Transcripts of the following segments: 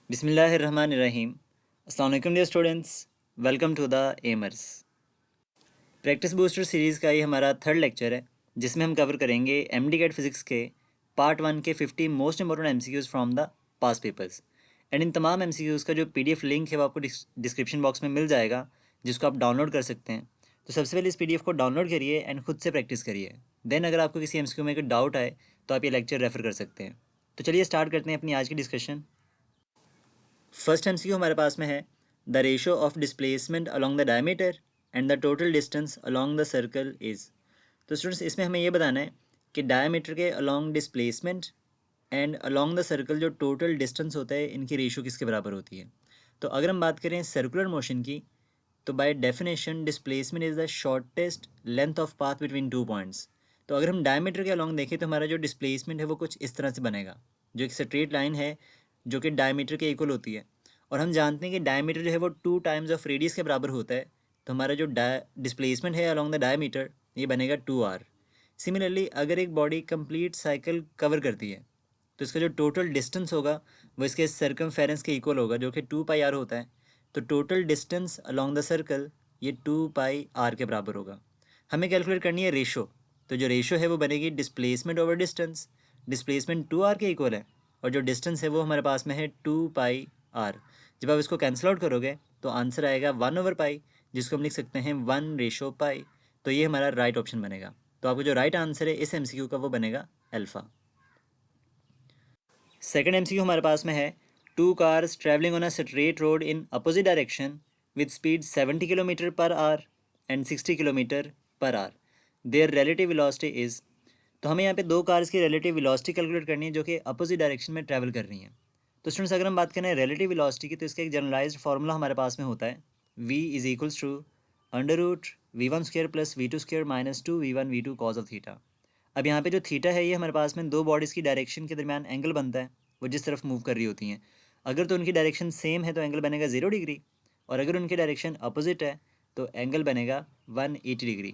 बिस्मिल्लाहिर्रहमानिर्रहीम। अस्सलाम वालेकुम dear students, welcome to the Aimers. Practice booster series का ये हमारा थर्ड लेक्चर है, जिसमें हम कवर करेंगे एमडी कैट फिज़िक्स के पार्ट 1 के 50 most important MCQs from the past papers. And in तमाम एमसीक्यूज़ का जो पीडीएफ लिंक है वो आपको डिस्क्रिप्शन बॉक्स में मिल जाएगा, जिसको आप डाउनलोड कर सकते हैं। तो सबसे पहले इस पीडीएफ को डाउनलोड करिए एंड खुद से प्रैक्टिस करिए। देन अगर आपको किसी एमसीक्यू में कोई डाउट आए तो आप ये लेक्चर रेफर कर सकते हैं। तो चलिए स्टार्ट करते हैं अपनी आज की डिस्कशन। फर्स्ट एमसीक्यू हमारे पास में है the ratio of displacement along the diameter and the total distance along the circle is. तो स्टूडेंट्स इसमें हमें ये बताना है कि डायमीटर के along displacement and along the circle जो टोटल डिस्टेंस होता है इनकी रेशो किसके बराबर होती है। तो अगर हम बात करें सर्कुलर मोशन की, तो by definition displacement is the shortest length of path between two points. तो अगर हम डायमीटर के अलॉन्ग देखें तो हमारा जो डिस्प्लेसमेंट है वो कुछ इस तरह से बनेगा, जो एक स्ट्रेट लाइन है जो कि डायमीटर के इक्वल होती है। और हम जानते हैं कि डायमीटर जो है वो 2 टाइम्स ऑफ रेडियस के बराबर होता है। तो हमारा जो डिस्प्लेसमेंट है अलॉन्ग द डायमीटर ये बनेगा 2r। सिमिलरली अगर एक बॉडी कंप्लीट साइकिल कवर करती है तो इसका जो टोटल डिस्टेंस होगा वो इसके सर्कमफेरेंस के इक्वल होगा, जो कि 2πr होता है। तो total distance along the circle ये 2πr के बराबर होगा। हमें कैलकुलेट करनी है रेशो। तो जो रेशो है वो बनेगी displacement over distance. Displacement 2r के इक्वल है और जो डिस्टेंस है वो हमारे पास में है 2πr। जब आप इसको कैंसिल आउट करोगे तो आंसर आएगा 1/π, जिसको हम लिख सकते हैं 1:π। तो ये हमारा राइट ऑप्शन बनेगा। तो आपको जो राइट आंसर है इस एमसीक्यू का वो बनेगा अल्फ़ा। सेकेंड एमसीक्यू हमारे पास में है two cars travelling on a straight road in opposite direction with speed 70 kilometre per hour and 60 kilometre per hour, their relative velocity is. तो हमें यहाँ पे दो कार्स की रिलेटिव वेलोसिटी कैलकुलेट करनी है जो कि अपोजिट डायरेक्शन में ट्रैवल कर रही हैं। तो स्टूडेंट्स अगर हम बात करें रिलेटिव वेलोसिटी की, तो इसका एक जनरलाइज्ड फार्मूला हमारे पास में होता है v is equals to √v1² + v2² - 2v1 v2 cos of theta. अब यहाँ पे जो थीटा है ये हमारे पास में दो बॉडीज़ की डायरेक्शन के दरमियान एंगल बनता है, वो जिस तरफ मूव कर रही होती हैं। अगर तो उनकी डायरेक्शन सेम है तो एंगल बनेगा 0 डिग्री, और अगर उनकी डायरेक्शन अपोजिट है तो एंगल बनेगा 180 डिग्री।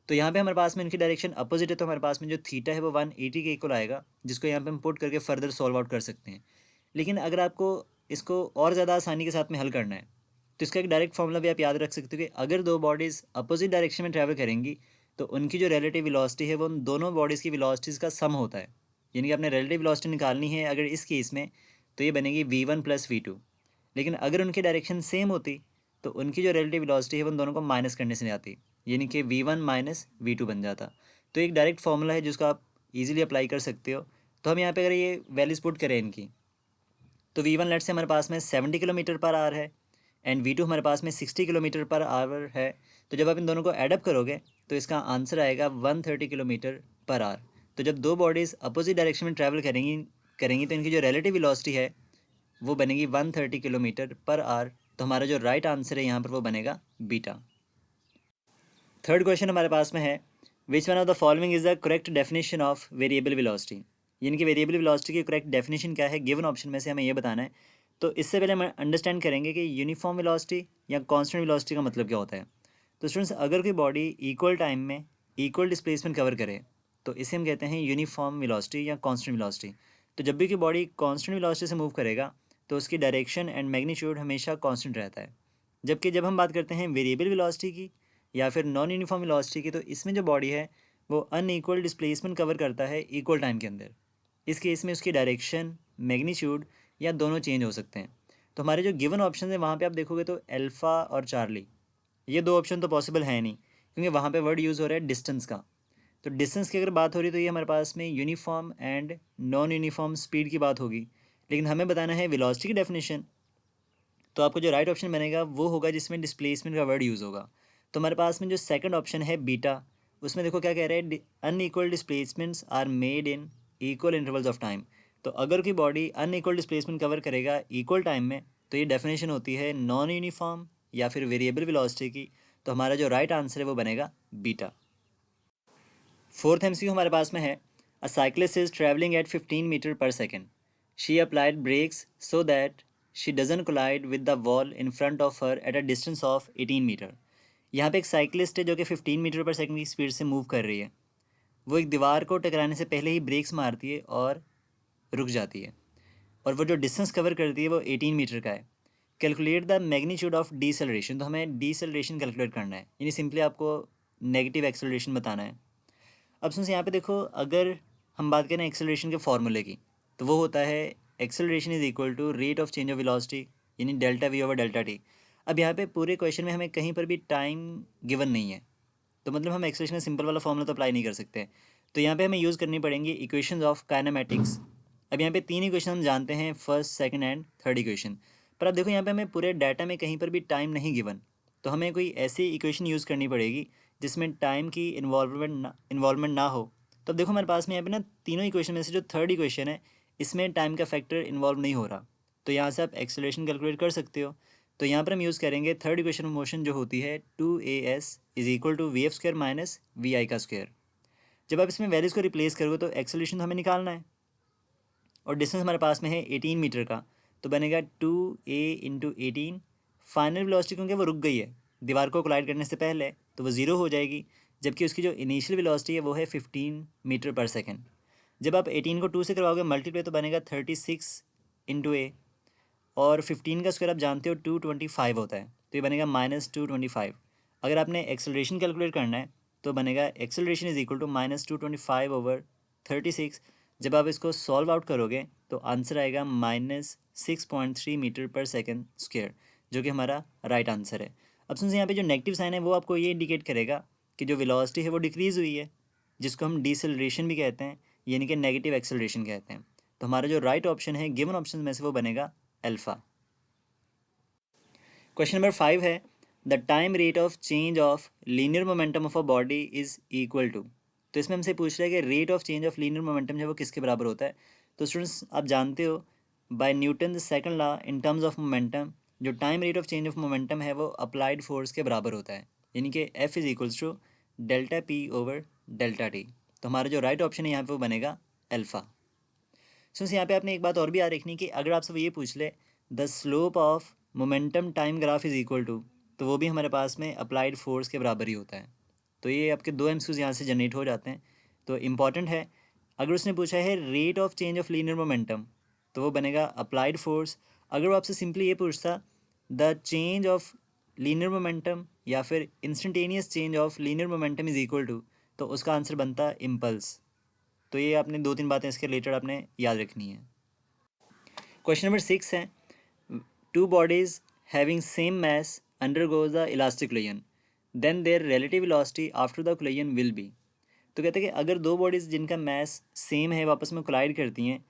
तो यहाँ पे हमारे पास में इनकी डायरेक्शन अपोजिट है तो हमारे पास में जो थीटा है वो 180 के इक्वल आएगा, जिसको यहाँ पे हम पुट करके फर्दर सॉल्व आउट कर सकते हैं। लेकिन अगर आपको इसको और ज़्यादा आसानी के साथ में हल करना है तो इसका एक डायरेक्ट फॉर्मूला भी आप याद रख सकते हो कि अगर दो बॉडीज़ अपोजिट डायरेक्शन में ट्रैवल करेंगी तो उनकी जो रिलेटिव वेलोसिटी है वो उन दोनों बॉडीज़ की वेलोसिटीज़ का सम होता है। यानी कि आपने रिलेटिव वेलोसिटी निकालनी है अगर इस केस में, तो ये बनेगी v1 + v2। लेकिन अगर उनकी डायरेक्शन सेम होती तो उनकी जो रिलेटिव वेलोसिटी है वो उन दोनों को माइनस करने से नहीं आती, यानी कि v1 - v2 बन जाता। तो एक डायरेक्ट फार्मूला है जिसको आप इजीली अप्लाई कर सकते हो। तो हम यहाँ पे अगर ये वैल्यूज पुट करें इनकी, तो v1 लेट से हमारे पास में 70 किलोमीटर पर आवर है एंड v2 हमारे पास में 60 किलोमीटर पर आवर है। तो जब आप इन दोनों को एडअप करोगे तो इसका आंसर आएगा 130 किलोमीटर पर आवर। तो जब दो बॉडीज़ अपोजिट डायरेक्शन में ट्रैवल करेंगी तो इनकी जो रिलेटिव वेलोसिटी है वो बनेगी 130 किलोमीटर पर आवर। तो हमारा जो राइट आंसर है यहाँ पर वो बनेगा बीटा। थर्ड क्वेश्चन हमारे पास में है which one of the following is the correct definition of variable velocity. यानी कि वेरिएबल वेलोसिटी की करेक्ट डेफिनेशन क्या है, गिवन ऑप्शन में से हमें ये बताना है। तो इससे पहले हम अंडरस्टैंड करेंगे कि यूनिफॉर्म वेलोसिटी या कांस्टेंट वेलोसिटी का मतलब क्या होता है। तो स्टूडेंट्स अगर कोई बॉडी इक्वल टाइम में इक्वल डिस्प्लेसमेंट कवर करे तो इसे हम कहते हैं यूनिफॉर्म वेलोसिटी या कांस्टेंट वेलोसिटी। तो जब भी कोई बॉडी कांस्टेंट वेलोसिटी से मूव करेगा तो उसकी डायरेक्शन एंड मैग्नीट्यूड हमेशा कांस्टेंट रहता है। जबकि जब हम बात करते हैं वेरिएबल वेलोसिटी की या फिर नॉन यूनिफॉर्म वेलोसिटी की, तो इसमें जो बॉडी है वो अनइक्वल डिस्प्लेसमेंट कवर करता है इक्वल टाइम के अंदर। इस केस में उसकी डायरेक्शन, मैग्नीट्यूड या दोनों चेंज हो सकते हैं। तो हमारे जो गिवन ऑप्शन है वहाँ पे आप देखोगे तो अल्फ़ा और चार्ली, ये दो ऑप्शन तो पॉसिबल है नहीं, क्योंकि वहाँ पे वर्ड यूज़ हो रहा है डिस्टेंस का। तो डिस्टेंस की अगर बात हो रही है तो ये हमारे पास में uniform and non uniform speed की बात होगी। लेकिन हमें बताना है वेलोसिटी की डेफिनेशन। तो आपको जो राइट ऑप्शन बनेगा वो होगा जिसमें डिस्प्लेसमेंट का वर्ड यूज़ होगा। तो हमारे पास में जो सेकंड ऑप्शन है बीटा, उसमें देखो क्या कह रहा है, unequal displacements are made in equal intervals of time. तो अगर कोई बॉडी अनइक्वल डिस्प्लेसमेंट कवर करेगा इक्वल टाइम में तो ये डेफिनेशन होती है नॉन यूनिफॉर्म या फिर वेरिएबल वेलोसिटी की। तो हमारा जो राइट आंसर है वो बनेगा बीटा। फोर्थ एमसीक्यू हमारे पास में है a cyclist is travelling at 15 metre per second, she applied brakes so that she doesn't collide with the wall in front of her at a distance of 18 metre. यहाँ पे एक cyclist है जो कि 15 मीटर पर सेकंड की speed से move कर रही है। वो एक दीवार को टकराने से पहले ही ब्रेक्स मारती है और रुक जाती है। और वो जो डिस्टेंस कवर करती है वो 18 मीटर का है। Calculate the magnitude of deceleration, तो हमें डीसेलरेशन कैलकुलेट करना है, यानी सिंपली आपको नेगेटिव एक्सेलरेशन बताना है। अब सुन यहाँ पे देखो, अगर हम बात करें एक्सेलरेशन के फॉर्मूले की, तो वो होता है acceleration is equal to rate of change of velocity, यानी delta V over delta T. अब यहाँ पे पूरे क्वेश्चन में हमें कहीं पर भी टाइम गिवन नहीं है, तो मतलब हम एक्सेलरेशन का सिंपल वाला फॉर्मूला तो अप्लाई नहीं कर सकते। तो यहाँ पे हमें यूज़ करनी पड़ेंगी इक्वेशंस ऑफ काइनेमेटिक्स। अब यहाँ पे 3 इक्वेशन हम जानते हैं, first, second and third equation. पर अब देखो यहाँ पे हमें पूरे डाटा में कहीं पर भी टाइम नहीं गिवन, तो हमें कोई ऐसी इक्वेशन यूज़ करनी पड़ेगी जिसमें टाइम की इन्वॉल्वमेंट ना हो। तो अब देखो हमारे पास में यहाँ पे ना तीनों इक्वेशन में से जो थर्ड इक्वेशन है, इसमें टाइम का फैक्टर इन्वॉल्व नहीं हो रहा, तो यहाँ से आप एक्सेलरेशन कैलकुलेट कर सकते हो। तो यहाँ पर हम यूज़ करेंगे थर्ड इक्वेशन ऑफ मोशन जो होती है 2as is equal to V F square minus V I का स्क्वायर। जब आप इसमें वैल्यूज़ को रिप्लेस करोगे तो एक्सेलरेशन तो हमें निकालना है, और डिस्टेंस हमारे पास में है 18 मीटर का, तो बनेगा 2a इंटू 18। फाइनल वेलोसिटी क्योंकि वो रुक गई है दीवार को कोलाइड करने से पहले, तो वो ज़ीरो हो जाएगी, जबकि उसकी जो इनिशियल वेलोसिटी है वो है 15 मीटर पर सेकेंड। जब आप 18 को 2 से करवाओगे मल्टीप्लाई, तो बनेगा 36 इंटू ए, और 15 का स्क्वायर आप जानते हो 225 होता है, तो ये बनेगा -225। अगर आपने एक्सेलरेशन कैलकुलेट करना है तो बनेगा एक्सेलरेशन इज इक्वल टू -225/36। जब आप इसको सॉल्व आउट करोगे तो आंसर आएगा -6.3 मीटर पर सेकेंड स्क्वायर, जो कि हमारा राइट आंसर है। अब सुनिए यहाँ पे जो नेगेटिव साइन है वो आपको ये इंडिकेट करेगा कि जो वेलोसिटी है वो डिक्रीज़ हुई है, जिसको हम डिसेलरेशन भी कहते हैं, यानी कि नेगेटिव एक्सेलरेशन कहते हैं। तो हमारा जो राइट ऑप्शन है गिवन ऑप्शन में से वो बनेगा अल्फ़ा। क्वेश्चन नंबर 5 है the time rate of change of linear momentum of a body is equal to. तो इसमें हमसे पूछ रहा है कि rate of change of linear momentum जो वो किसके बराबर होता है। तो स्टूडेंट्स आप जानते हो by Newton the second law in terms of momentum, जो time rate of change of momentum है वो अप्लाइड फोर्स के बराबर होता है, यानी कि F is equals to delta P over delta T. तो हमारा जो राइट ऑप्शन है यहाँ पे वो बनेगा अल्फ़ा। सो यहाँ पे आपने एक बात और भी याद रखनी कि अगर आपसे वो ये पूछ ले the slope of momentum time graph is equal to, तो वो भी हमारे पास में अप्लाइड फोर्स के बराबर ही होता है। तो ये आपके दो एमसीक्यूज यहाँ से जनरेट हो जाते हैं, तो इम्पॉर्टेंट है। अगर उसने पूछा है rate of change of linear momentum, तो वो बनेगा अप्लाइड फोर्स। अगर वो आपसे सिंपली ये पूछता the change of linear momentum या फिर instantaneous change of linear momentum is equal to, तो उसका आंसर बनता इम्पल्स। तो ये आपने 2-3 बातें इसके रिलेटेड आपने याद रखनी है। क्वेश्चन नंबर 6 है two bodies having same mass undergoes the elastic collision, then their relative velocity after the collision will be. तो कहते हैं कि अगर दो बॉडीज़ जिनका मास सेम है वापस में कोलाइड करती हैं,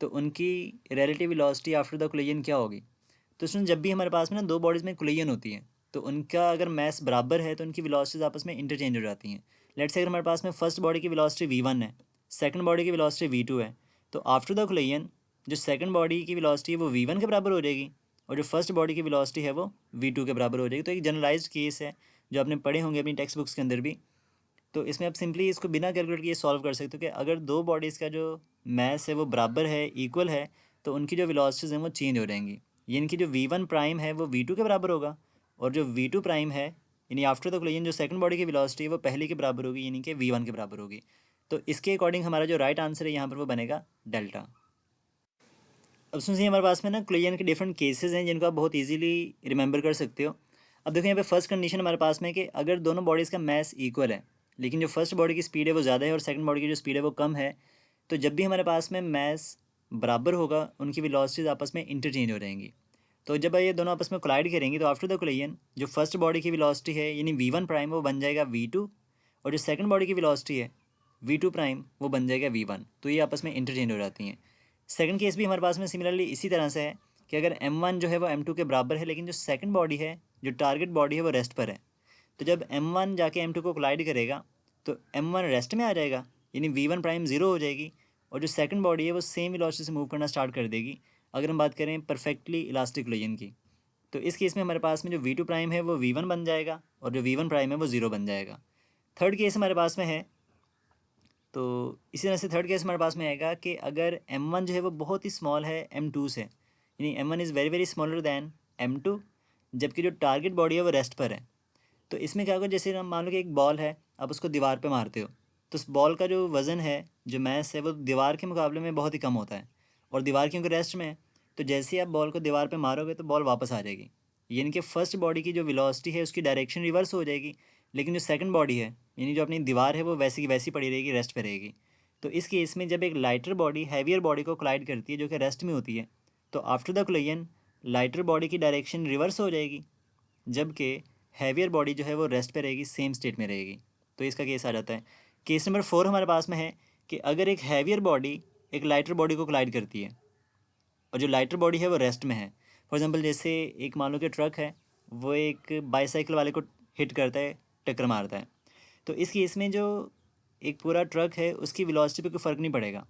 तो उनकी relative velocity after the collision क्या होगी। तो सुन, जब भी हमारे पास में ना दो बॉडीज़ में कोलिजन होती है, तो उनका अगर मास बराबर है तो उनकी वेलोसिटीज आपस में इंटरचेंज हो जाती हैं। लेट्स से अगर हमारे पास में फर्स्ट बॉडी की वेलोसिटी v1 है, सेकंड बॉडी की वेलोसिटी v2 है, तो आफ्टर द कोलिजन जो सेकंड बॉडी की वेलोसिटी है वो v1 के बराबर हो जाएगी, और जो फर्स्ट बॉडी की वेलोसिटी है वो v2 के बराबर हो जाएगी। तो एक जनरलाइज्ड केस है जो आपने पढ़े होंगे अपनी टेक्स्ट बुक्स के अंदर भी। तो इसमें आप सिंपली इसको बिना कैलकुलेट किए सॉल्व कर सकते हो कि अगर दो बॉडीज़ का जो मास है वो बराबर है, इक्वल है, तो उनकी जो वेलोसिटीज़ हैं वो चेंज हो जाएंगी, यानी कि जो v1 प्राइम है वो v2 के बराबर होगा, और जो v2 प्राइम है यानी आफ्टर द कोलिजन जो सेकंड बॉडी की वेलोसिटी है वो पहले के बराबर होगी, यानी कि v1 के बराबर होगी। तो इसके अकॉर्डिंग हमारा जो राइट आंसर है यहाँ पर वो बनेगा डेल्टा। अब सुनिए हमारे पास में ना कोलिजन के डिफरेंट केसेस हैं जिनको आप बहुत इजीली रिमेंबर कर सकते हो। अब देखो यहाँ पे फर्स्ट कंडीशन हमारे पास में कि अगर दोनों बॉडीज़ का मास इक्वल है, लेकिन जो फर्स्ट बॉडी की स्पीड है वो ज़्यादा है और सेकंड बॉडी की जो स्पीड है वो कम है, तो जब भी हमारे पास में मास बराबर होगा उनकी वेलोसिटीज आपस में इंटरचेंज हो जाएंगी। तो जब ये दोनों आपस में कोलाइड करेंगे तो आफ्टर द कोलिजन जो फर्स्ट बॉडी की वेलोसिटी है यानी v1 प्राइम वो बन जाएगा v2, और जो सेकंड बॉडी की वेलोसिटी है v2 प्राइम वो बन जाएगा v1, तो ये आपस में इंटरचेंज हो जाती हैं। सेकंड केस भी हमारे पास में सिमिलरली इसी तरह से है कि अगर m1 जो है वो m2 के बराबर है, लेकिन जो सेकंड बॉडी है जो टारगेट बॉडी है वो रेस्ट पर है, तो जब m1 जाके m2 को कोलाइड करेगा तो m1 रेस्ट में आ जाएगा, यानी v1 प्राइम ज़ीरो हो जाएगी, और जो सेकंड बॉडी है वो सेम वेलोसिटी से मूव करना स्टार्ट कर देगी। अगर हम बात करें परफेक्टली इलास्टिक कोलिजन की, तो इस केस में हमारे पास में जो v2 प्राइम है वो v1 बन जाएगा, और जो v1 प्राइम है वो ज़ीरो बन जाएगा। थर्ड केस हमारे पास में है, तो इसी तरह से थर्ड केस हमारे पास में आएगा कि अगर m1 जो है वो बहुत ही स्मॉल है m2 से, यानी m1 is very very smaller than m2, जबकि जो टारगेट बॉडी है वो रेस्ट पर है। तो इसमें क्या होगा, जैसे हम मान लो कि एक बॉल है, आप उसको दीवार पे मारते हो, तो उस बॉल का जो वज़न है, जो मैस है, वो दीवार के मुकाबले में बहुत ही कम होता है, और दीवार क्योंकि रेस्ट में है तो जैसे ही आप बॉल को दीवार पे मारोगे तो बॉल वापस आ जाएगी, यानी कि फर्स्ट बॉडी की जो वेलोसिटी है उसकी डायरेक्शन रिवर्स हो जाएगी, लेकिन जो सेकंड बॉडी है यानी जो अपनी दीवार है वो वैसी की वैसी पड़ी रहेगी, रेस्ट पे रहेगी। तो इस केस में जब एक लाइटर बॉडी हैवियर बॉडी को कोलाइड करती है जो कि रेस्ट में होती है, तो after the collision lighter body की डायरेक्शन रिवर्स हो जाएगी, जबकि हैवियर बॉडी जो है वो रेस्ट पे रहेगी, सेम स्टेट में रहेगी। तो इसका केस आ जाता है। केस नंबर 4 हमारे पास में है कि अगर एक हैवियर बॉडी एक लाइटर बॉडी को कोलाइड करती है और जो लाइटर बॉडी है वो रेस्ट में है, फॉर एग्जांपल जैसे एक मान लो कि ट्रक है, वो एक बाईसाइकिल वाले को हिट करता है, टक्कर मारता है, तो इस केस में जो एक पूरा ट्रक है उसकी वेलोसिटी पे कोई फ़र्क नहीं पड़ेगा।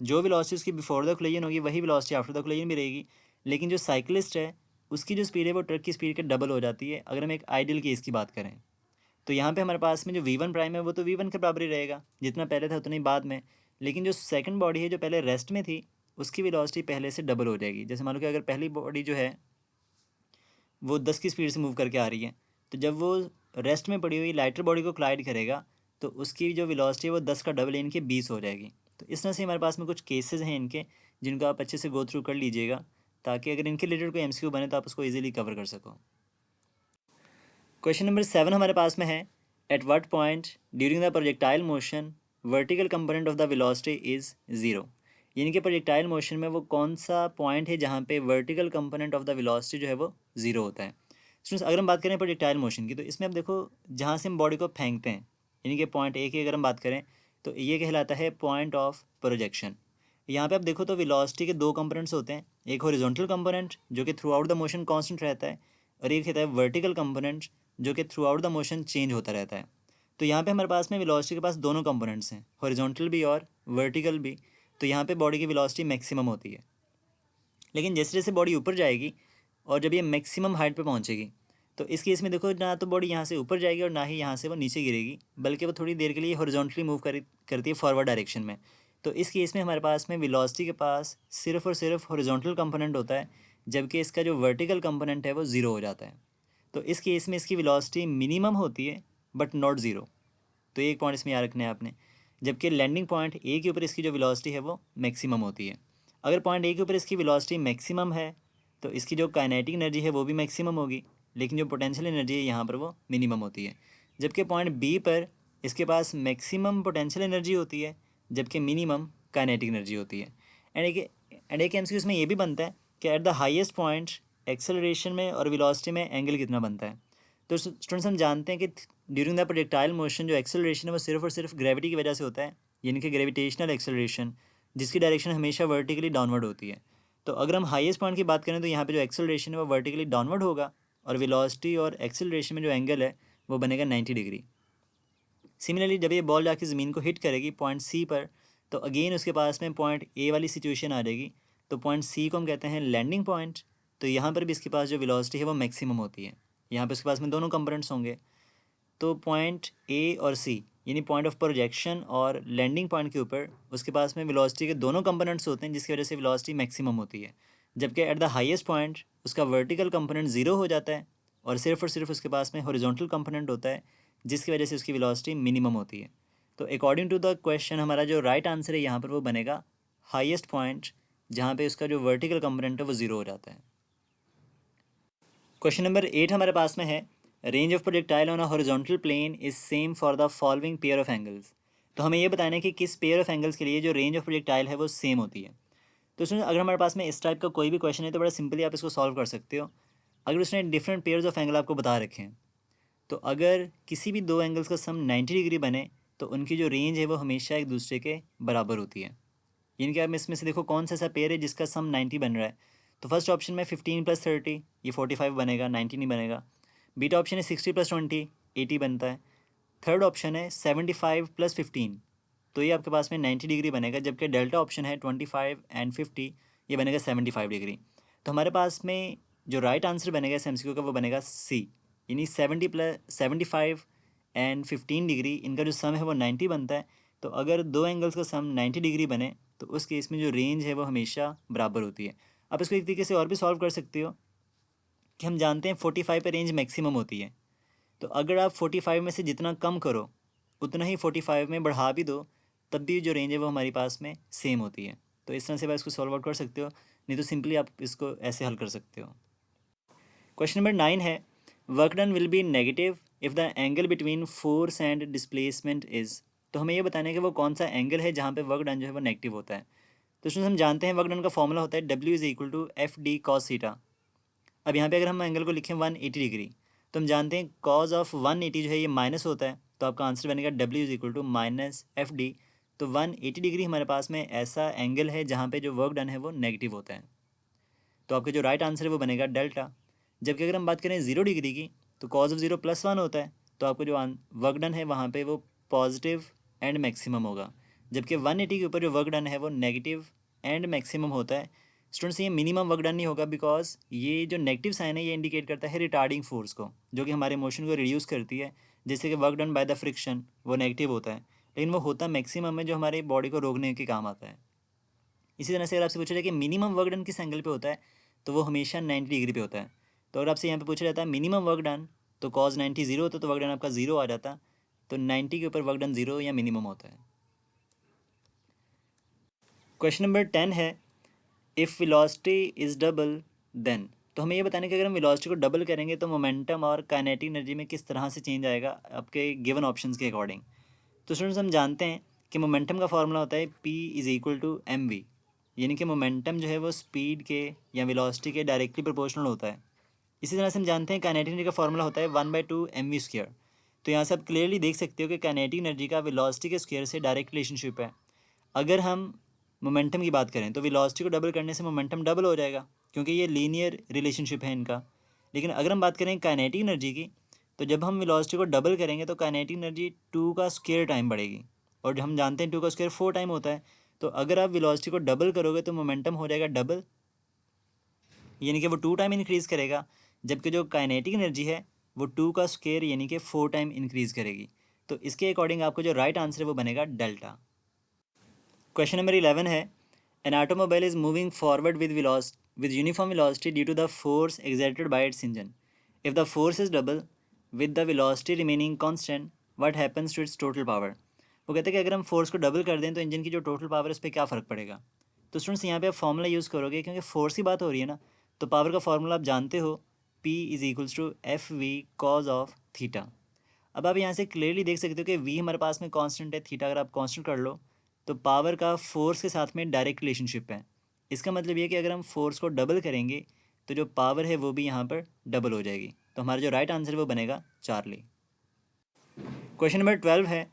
जो वेलोसिटी उसकी बिफोर द कोलिजन होगी वही वेलोसिटी आफ्टर द कोलिजन भी रहेगी, लेकिन जो साइकिलिस्ट है उसकी जो स्पीड है वो ट्रक की स्पीड के डबल हो जाती है, अगर हम एक आइडियल केस की बात करें। तो यहाँ पे हमारे पास में जो V1 प्राइम है वो तो V1 के बराबर ही रहेगा, जितना पहले था उतना ही बाद में, लेकिन जो सेकंड बॉडी है जो पहले रेस्ट में थी उसकी वेलोसिटी पहले से डबल हो जाएगी। जैसे मान लो कि अगर पहली बॉडी जो है वो 10 की स्पीड से मूव करके आ रही है, तो जब वो रेस्ट में पड़ी हुई लाइटर बॉडी को क्लाइड करेगा तो उसकी जो वेलोसिटी है वो 10 का डबल यानी कि 20 हो जाएगी। तो इस तरह से हमारे पास में कुछ केसेस हैं इनके, जिनको आप अच्छे से गो थ्रू कर लीजिएगा, ताकि अगर इनके रिलेटेड कोई MCQ बने तो आप उसको ईजिली कवर कर सको। क्वेश्चन नंबर 7 हमारे पास में है, at what point during the projectile motion vertical component of the velocity is zero, यानी कि प्रोजेक्टाइल मोशन में वो कौन सा पॉइंट है जहाँ पे vertical component of the velocity जो है वो ज़ीरो होता है। स्टूडेंट्स अगर हम बात करें प्रोजेक्टाइल मोशन की, तो इसमें आप देखो जहाँ से हम बॉडी को फेंकते हैं, यानी कि पॉइंट ए की अगर हम बात करें तो ये कहलाता है पॉइंट ऑफ प्रोजेक्शन। यहाँ पे आप देखो तो वेलोसिटी के दो कंपोनेंट्स होते हैं, एक हॉरिजॉन्टल कंपोनेंट जो कि through out the motion constant रहता है, और एक कहता है वर्टिकल कंपोनेंट जो कि through out the motion change होता रहता है। तो यहाँ पे हमारे पास में वेलोसिटी के पास दोनों कंपोनेंट्स हैं, हॉरिजॉन्टल भी और वर्टिकल भी। तो यहाँ पे बॉडी की वेलोसिटी मैक्सिमम होती है, लेकिन जैसे जैसे बॉडी ऊपर जाएगी और जब ये मैक्सिमम हाइट पे पहुँचेगी, तो इस केस में देखो ना तो बॉडी यहाँ से ऊपर जाएगी और ना ही यहाँ से वो नीचे गिरेगी, बल्कि वो थोड़ी देर के लिए हॉरिजॉन्टली मूव करती है फॉरवर्ड डायरेक्शन में। तो इस केस में हमारे पास में वेलोसिटी के पास सिर्फ और सिर्फ हॉरिजॉन्टल कंपोनेंट होता है, जबकि इसका जो वर्टिकल कंपोनेंट है वो ज़ीरो हो जाता है। तो इस केस में इसकी वेलोसिटी मिनिमम होती है बट नॉट ज़ीरो। तो एक पॉइंट इसमें याद रखना है आपने, जबकि लैंडिंग पॉइंट ए के ऊपर इसकी जो वेलोसिटी है वो मैक्सिमम होती है। अगर पॉइंट ए के ऊपर इसकी वेलोसिटी मैक्सिमम है तो इसकी जो काइनेटिक एनर्जी है वो भी मैक्सिमम होगी, लेकिन जो पोटेंशियल एनर्जी है यहाँ पर वो मिनिमम होती है। जबकि पॉइंट बी पर इसके पास मैक्सिमम पोटेंशियल एनर्जी होती है, जबकि मिनिमम काइनेटिक एनर्जी होती है। एंड एक MCQ इसमें ये भी बनता है कि eight the highest point acceleration में और वेलोसिटी में एंगल कितना बनता है। तो स्टूडेंट्स हम जानते हैं कि ड्यूरिंग द प्रोजेक्टाइल मोशन जो एक्सेलरेशन है वो सिर्फ और सिर्फ ग्रेविटी की वजह से होता है, यानी कि ग्रेविटेशनल एक्सेलरेशन, जिसकी डायरेक्शन हमेशा वर्टिकली डाउनवर्ड होती है। तो अगर हम हाईएस्ट पॉइंट की बात करें तो यहाँ पे जो एक्सेलरेशन है वो वर्टिकली डाउनवर्ड होगा, और वेलोसिटी और एक्सेलरेशन में जो एंगल है वो बनेगा 90 डिग्री। सिमिलरली जब ये बॉल जाके ज़मीन को हिट करेगी पॉइंट सी पर, तो अगेन उसके पास में पॉइंट ए वाली सिचुएशन आ जाएगी। तो पॉइंट सी को हम कहते हैं लैंडिंग पॉइंट। तो यहाँ पर भी इसके पास जो वेलोसिटी है वो मैक्सिमम होती है, यहाँ पर उसके पास में दोनों कंपोनेंट्स होंगे। तो पॉइंट ए और सी यानी पॉइंट ऑफ प्रोजेक्शन और लैंडिंग पॉइंट के ऊपर उसके पास में वेलोसिटी के दोनों कंपोनेंट्स होते हैं, जिसकी वजह से वेलोसिटी मैक्सिमम होती है। जबकि एट द हाईएस्ट पॉइंट उसका वर्टिकल कंपोनेंट ज़ीरो हो जाता है और सिर्फ उसके पास में हॉरिजॉन्टल कंपोनेंट होता है, जिसकी वजह से उसकी वेलोसिटी मिनिमम होती है। तो अकॉर्डिंग टू द क्वेश्चन हमारा जो राइट आंसर है यहाँ पर वो बनेगा हाईएस्ट पॉइंट, जहाँ पे उसका जो वर्टिकल कंपोनेंट है वो ज़ीरो हो जाता है। क्वेश्चन नंबर 8 हमारे पास में है, range of projectile on a horizontal plane is same for the following pair of angles. तो हमें ये बताना है कि किस पेयर ऑफ एंगल्स के लिए जो रेंज ऑफ प्रोजेक्टाइल है वो सेम होती है। तो उसमें अगर हमारे पास में इस टाइप का कोई भी क्वेश्चन है तो बड़ा सिंपली आप इसको सॉल्व कर सकते हो। अगर उसने डिफरेंट पेयर्स ऑफ एंगल आपको बता रखे हैं, तो अगर किसी भी दो एंगल्स का सम 90 डिग्री बने तो उनकी जो रेंज है वो हमेशा एक दूसरे के बराबर होती है। यानी कि आप इसमें से देखो कौन सा ऐसा पेयर है जिसका सम 90 बन रहा है। तो फर्स्ट ऑप्शन में 15 + 30 ये 45 बनेगा, 90 नहीं बनेगा। बीटा ऑप्शन है 60 + 20 80 बनता है। थर्ड ऑप्शन है 75 + 15, तो ये आपके पास में 90 डिग्री बनेगा। जबकि डेल्टा ऑप्शन है 25 एंड 50, ये बनेगा 75 डिग्री। तो हमारे पास में जो राइट आंसर बनेगा इस MCQ का वो बनेगा सी, यानी 75 एंड 15 डिग्री, इनका जो सम है वो 90 बनता है। तो अगर दो एंगल्स का सम 90 डिग्री बने तो उस केस में जो रेंज है वो हमेशा बराबर होती है। आप इसको एक तरीके से और भी सॉल्व कर सकते हो कि हम जानते हैं 45 पे रेंज मैक्सिमम होती है, तो अगर आप 45 में से जितना कम करो उतना ही 45 में बढ़ा भी दो, तब भी जो रेंज है वो हमारे पास में सेम होती है। तो इस तरह से आप इसको सॉल्व आउट कर सकते हो। नहीं तो सिंपली आप इसको ऐसे हल कर सकते हो। क्वेश्चन नंबर 9 है work done will be negative if the angle between force and displacement is. तो हमें ये बताना है कि वो कौन सा एंगल है जहाँ पे वर्क डन जो है वो नेगेटिव होता है। तो उसमें हम जानते हैं वर्क डन का फॉर्मूला होता है W is equal to F D cos theta. अब यहाँ पे अगर हम एंगल को लिखें 180 डिग्री, तो हम जानते हैं कॉज ऑफ 180 जो है ये माइनस होता है, तो आपका आंसर बनेगा W is equal to minus F D. तो 180 डिग्री हमारे पास में ऐसा एंगल है जहाँ पे जो वर्क डन है वो नेगेटिव होता है, तो आपका जो राइट आंसर है वो बनेगा डेल्टा। जबकि अगर हम बात करें 0 डिग्री की, तो कॉज ऑफ 0 +1 होता है, तो आपको जो वर्क डन है वहाँ पे वो पॉजिटिव एंड मैक्सिमम होगा। जबकि 180 के ऊपर जो वर्क डन है वो नेगेटिव एंड मैक्सिमम होता है। स्टूडेंट्स ये मिनिमम वर्क डन नहीं होगा, बिकॉज ये जो नेगेटिव साइन है ये इंडिकेट करता है रिटार्डिंग फोर्स को, जो कि हमारे मोशन को रिड्यूस करती है। जैसे कि work done by the friction वो नेगेटिव होता है, लेकिन वो होता मैक्सिमम में जो हमारे बॉडी को रोकने के काम आता है। इसी तरह से अगर आपसे पूछा जाए कि मिनिमम वर्क डन किस एंगल पे होता है, तो वो हमेशा 90 डिग्री पे होता है। तो अगर आपसे यहाँ पे पूछा जाता है मिनिमम वर्क डन, तो कॉज 90 0 होता है, तो वर्क डन आपका 0 आ जाता। तो 90 के ऊपर वर्क डन 0 या मिनिमम होता है। क्वेश्चन नंबर 10 है if velocity is double then. तो हमें ये बताने कि अगर हम वेलोसिटी को डबल करेंगे तो मोमेंटम और काइनेटिक एनर्जी में किस तरह से चेंज आएगा आपके गिवन ऑप्शंस के अकॉर्डिंग। तो स्टूडेंट्स हम जानते हैं कि मोमेंटम का फॉर्मूला होता है P is equal to mv, यानी कि मोमेंटम जो है वो स्पीड के या वेलोसिटी के डायरेक्टली प्रोपोर्शनल होता है। इसी तरह से हम जानते हैं काइनेटिक एनर्जी का फॉर्मूला होता है 1/2 mv²। तो यहाँ से आप क्लियरली देख सकते हो कि काइनेटिक एनर्जी का वेलोसिटी के स्क्वायर से डायरेक्ट रिलेशनशिप है। अगर हम मोमेंटम की बात करें तो वेलोसिटी को डबल करने से मोमेंटम डबल हो जाएगा, क्योंकि ये लीनियर रिलेशनशिप है इनका। लेकिन अगर हम बात करें काइनेटिक एनर्जी की, तो जब हम वेलोसिटी को डबल करेंगे तो काइनेटिक एनर्जी 2 का स्क्वायर टाइम बढ़ेगी, और हम जानते हैं 2 का स्क्वायर 4 टाइम होता है। तो अगर आप वेलोसिटी को डबल करोगे तो मोमेंटम हो जाएगा डबल, यानी कि वो 2 टाइम इंक्रीज़ करेगा। जबकि जो काइनेटिक एनर्जी है वो 2 का स्क्वायर यानी कि 4 टाइम इंक्रीज़ करेगी। तो इसके अकॉर्डिंग आपको जो राइट आंसर है वो बनेगा डेल्टा। क्वेश्चन नंबर 11 है an automobile is moving forward with uniform velocity due to the force exerted by its engine. If the force is double with the velocity remaining constant, what happens to its total power. वो कहते हैं कि अगर हम force को double कर दें तो इंजन की जो टोटल पावर है उस पर क्या फ़र्क पड़ेगा। तो स्टूडेंट्स यहाँ पे आप फॉर्मूला यूज़ करोगे, क्योंकि फोर्स की बात हो रही है ना, तो पावर का फॉर्मूला आप जानते हो P is equals to F V cos of theta. अब आप यहाँ से क्लियरली देख सकते हो कि v हमारे पास में कांस्टेंट है, थीटा अगर आप कांस्टेंट कर लो तो पावर का फोर्स के साथ में डायरेक्ट रिलेशनशिप है। इसका मतलब ये है कि अगर हम फोर्स को डबल करेंगे तो जो पावर है वो भी यहाँ पर डबल हो जाएगी। तो हमारा जो राइट आंसर है वो बनेगा चार्ली। क्वेश्चन नंबर 12 है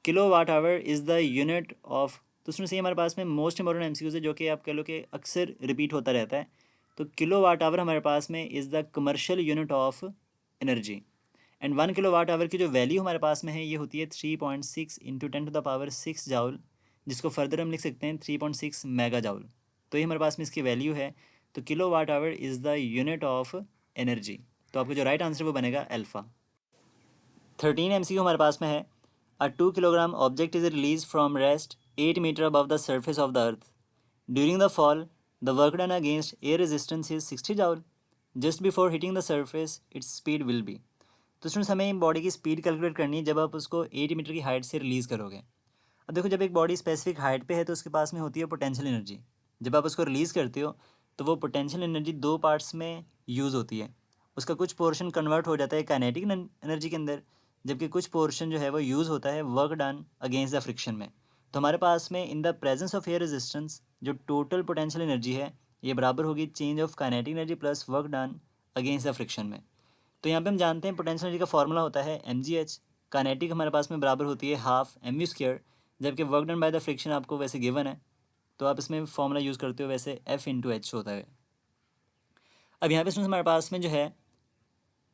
kilowatt hour is the unit of. तो उसमें से हमारे पास में मोस्ट इंपॉर्टेंट एमसीक्यूज है जो कि आप कह लो कि अक्सर रिपीट होता रहता है। तो किलो वाट आवर हमारे पास में is the commercial unit of energy, and 1 kilowatt hour की जो वैल्यू हमारे पास में है ये होती है 3.6 इंटू 10⁻6 जाउल, जिसको फर्दर हम लिख सकते हैं 3.6 मेगा जाउल। तो ये हमारे पास में इसकी वैल्यू है। तो kilowatt hour is the unit of energy. तो आपका जो राइट आंसर वो बनेगा अल्फ़ा। 13 MCQ हमारे पास में है a 2 kilogram object is release from rest 8 metre above the surface of the earth during the fall the work done against air resistance is 60 joule just before hitting the surface its speed will be. तो students हमें body की speed calculate करनी है जब आप उसको 8 metre की height से रिलीज़ करोगे। अब देखो जब एक बॉडी स्पेसिफिक हाइट पे है तो उसके पास में होती है पोटेंशियल एनर्जी। जब आप उसको रिलीज़ करते हो तो वो पोटेंशियल एनर्जी 2 पार्ट्स में यूज़ होती है। उसका कुछ पोर्शन कन्वर्ट हो जाता है काइनेटिक एनर्जी के अंदर, जबकि कुछ पोर्शन जो है वो यूज़ होता है work done against the friction में। तो हमारे पास में in the presence of air resistance जो टोटल पोटेंशियल एनर्जी है ये बराबर होगी change of kinetic energy plus work done against the friction में। तो यहाँ पे हम जानते हैं पोटेंशियल एनर्जी का फॉर्मूला होता है mgh। काइनेटिक हमारे पास में बराबर होती है हाफ mv², जबकि work done by the friction आपको वैसे गिवन है तो आप इसमें फॉर्मूला यूज़ करते हो वैसे F/h होता है। अब यहाँ पे स्टूडेंट्स हमारे पास में जो है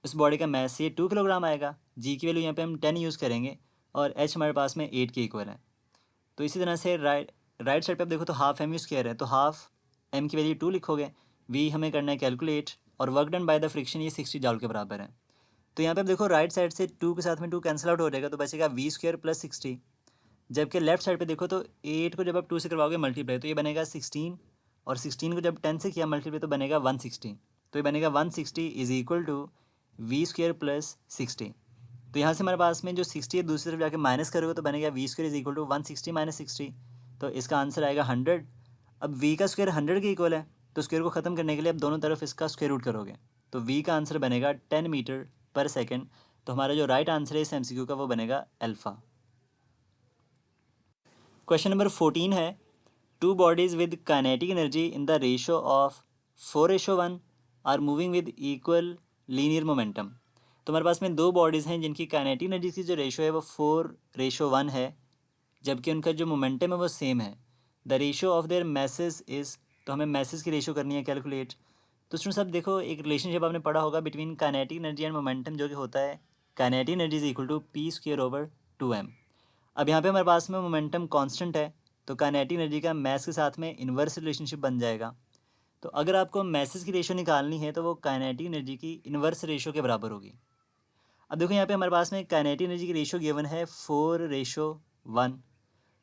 इस बॉडी का मैस ये 2 किलोग्राम आएगा, जी की वैल्यू यहाँ पे हम 10 यूज़ करेंगे और h हमारे पास में 8 के इक्वल है। तो इसी तरह से राइट साइड पे आप देखो तो हाफ mv² है, तो हाफ m की वैल्यू 2 लिखोगे, v हमें करना है कैलकुलेट, और work done by the friction ये 60 जॉल के बराबर है। तो यहाँ पे आप देखो राइट साइड से 2 के साथ में 2 कैंसिल आउट हो जाएगा तो बचेगा v² प्लस 60। जबकि लेफ्ट साइड पे देखो तो 8 को जब आप 2 से करवाओगे मल्टीप्लाई तो ये बनेगा 16, और 16 को जब 10 से किया मल्टीप्लाई तो बनेगा 160। तो ये बनेगा 160 is equal to v² plus 60। तो यहाँ से हमारे पास में जो 60 है दूसरी तरफ जाके माइनस करोगे तो बनेगा v² is equal to 160 minus 60। तो इसका आंसर आएगा 100। अब v का स्क्वायर 100 के इक्वल है तो स्क्वायर को ख़त्म करने के लिए आप दोनों तरफ इसका स्क्वायर रूट करोगे, तो v का आंसर बनेगा 10 मीटर पर सेकेंड। तो हमारा जो राइट आंसर है इस MCQ का वो बनेगा अल्फ़ा। क्वेश्चन नंबर 14 है, two bodies with kinetic energy in the ratio of 4:1 are moving with equal linear momentum. तो हमारे पास में दो बॉडीज़ हैं जिनकी काइनेटिक एनर्जी की जो रेशो है वो 4:1 है, जबकि उनका जो मोमेंटम है वो सेम है। The ratio of their masses is, तो हमें मैसेस की रेशो करनी है कैलकुलेट। तो स्टूडेंट्स अब देखो, एक रिलेशनशिप आपने पढ़ा होगा between kinetic energy and momentum, जो कि होता है kinetic energy is equal to p²/2m। अब यहाँ पे हमारे पास में मोमेंटम कांस्टेंट है, तो काइनेटिक एनर्जी का मैस के साथ में इन्वर्स रिलेशनशिप बन जाएगा। तो अगर आपको मैसेस की रेशो निकालनी है तो वो काइनेटिक एनर्जी की इन्वर्स रेशो के बराबर होगी। अब देखो यहाँ पे हमारे पास में काइनेटिक एनर्जी की रेशो गिवन है 4:1।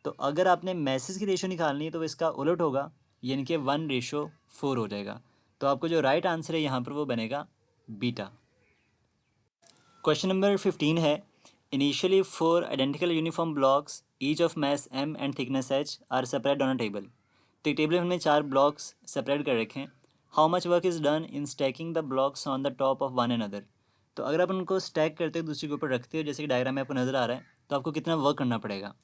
तो अगर आपने मैसेज की रेशो निकालनी है तो इसका उलट होगा, यानी कि 1:4 हो जाएगा। तो आपको जो राइट आंसर है यहाँ पर वो बनेगा बीटा। क्वेश्चन नंबर 15 है, initially 4 identical uniform blocks each of mass m and thickness h are separate on a table. तो एक टेबल में हमने 4 ब्लॉक्स सेपरेट कर रखे हैं। How much work is done in stacking the blocks on the top of one another. तो अगर आप उनको स्टैक करते हो, दूसरे के ऊपर रखते हो, जैसे कि डायग्राम में आपको नज़र आ रहा है, तो आपको कितना वर्क करना पड़ेगा।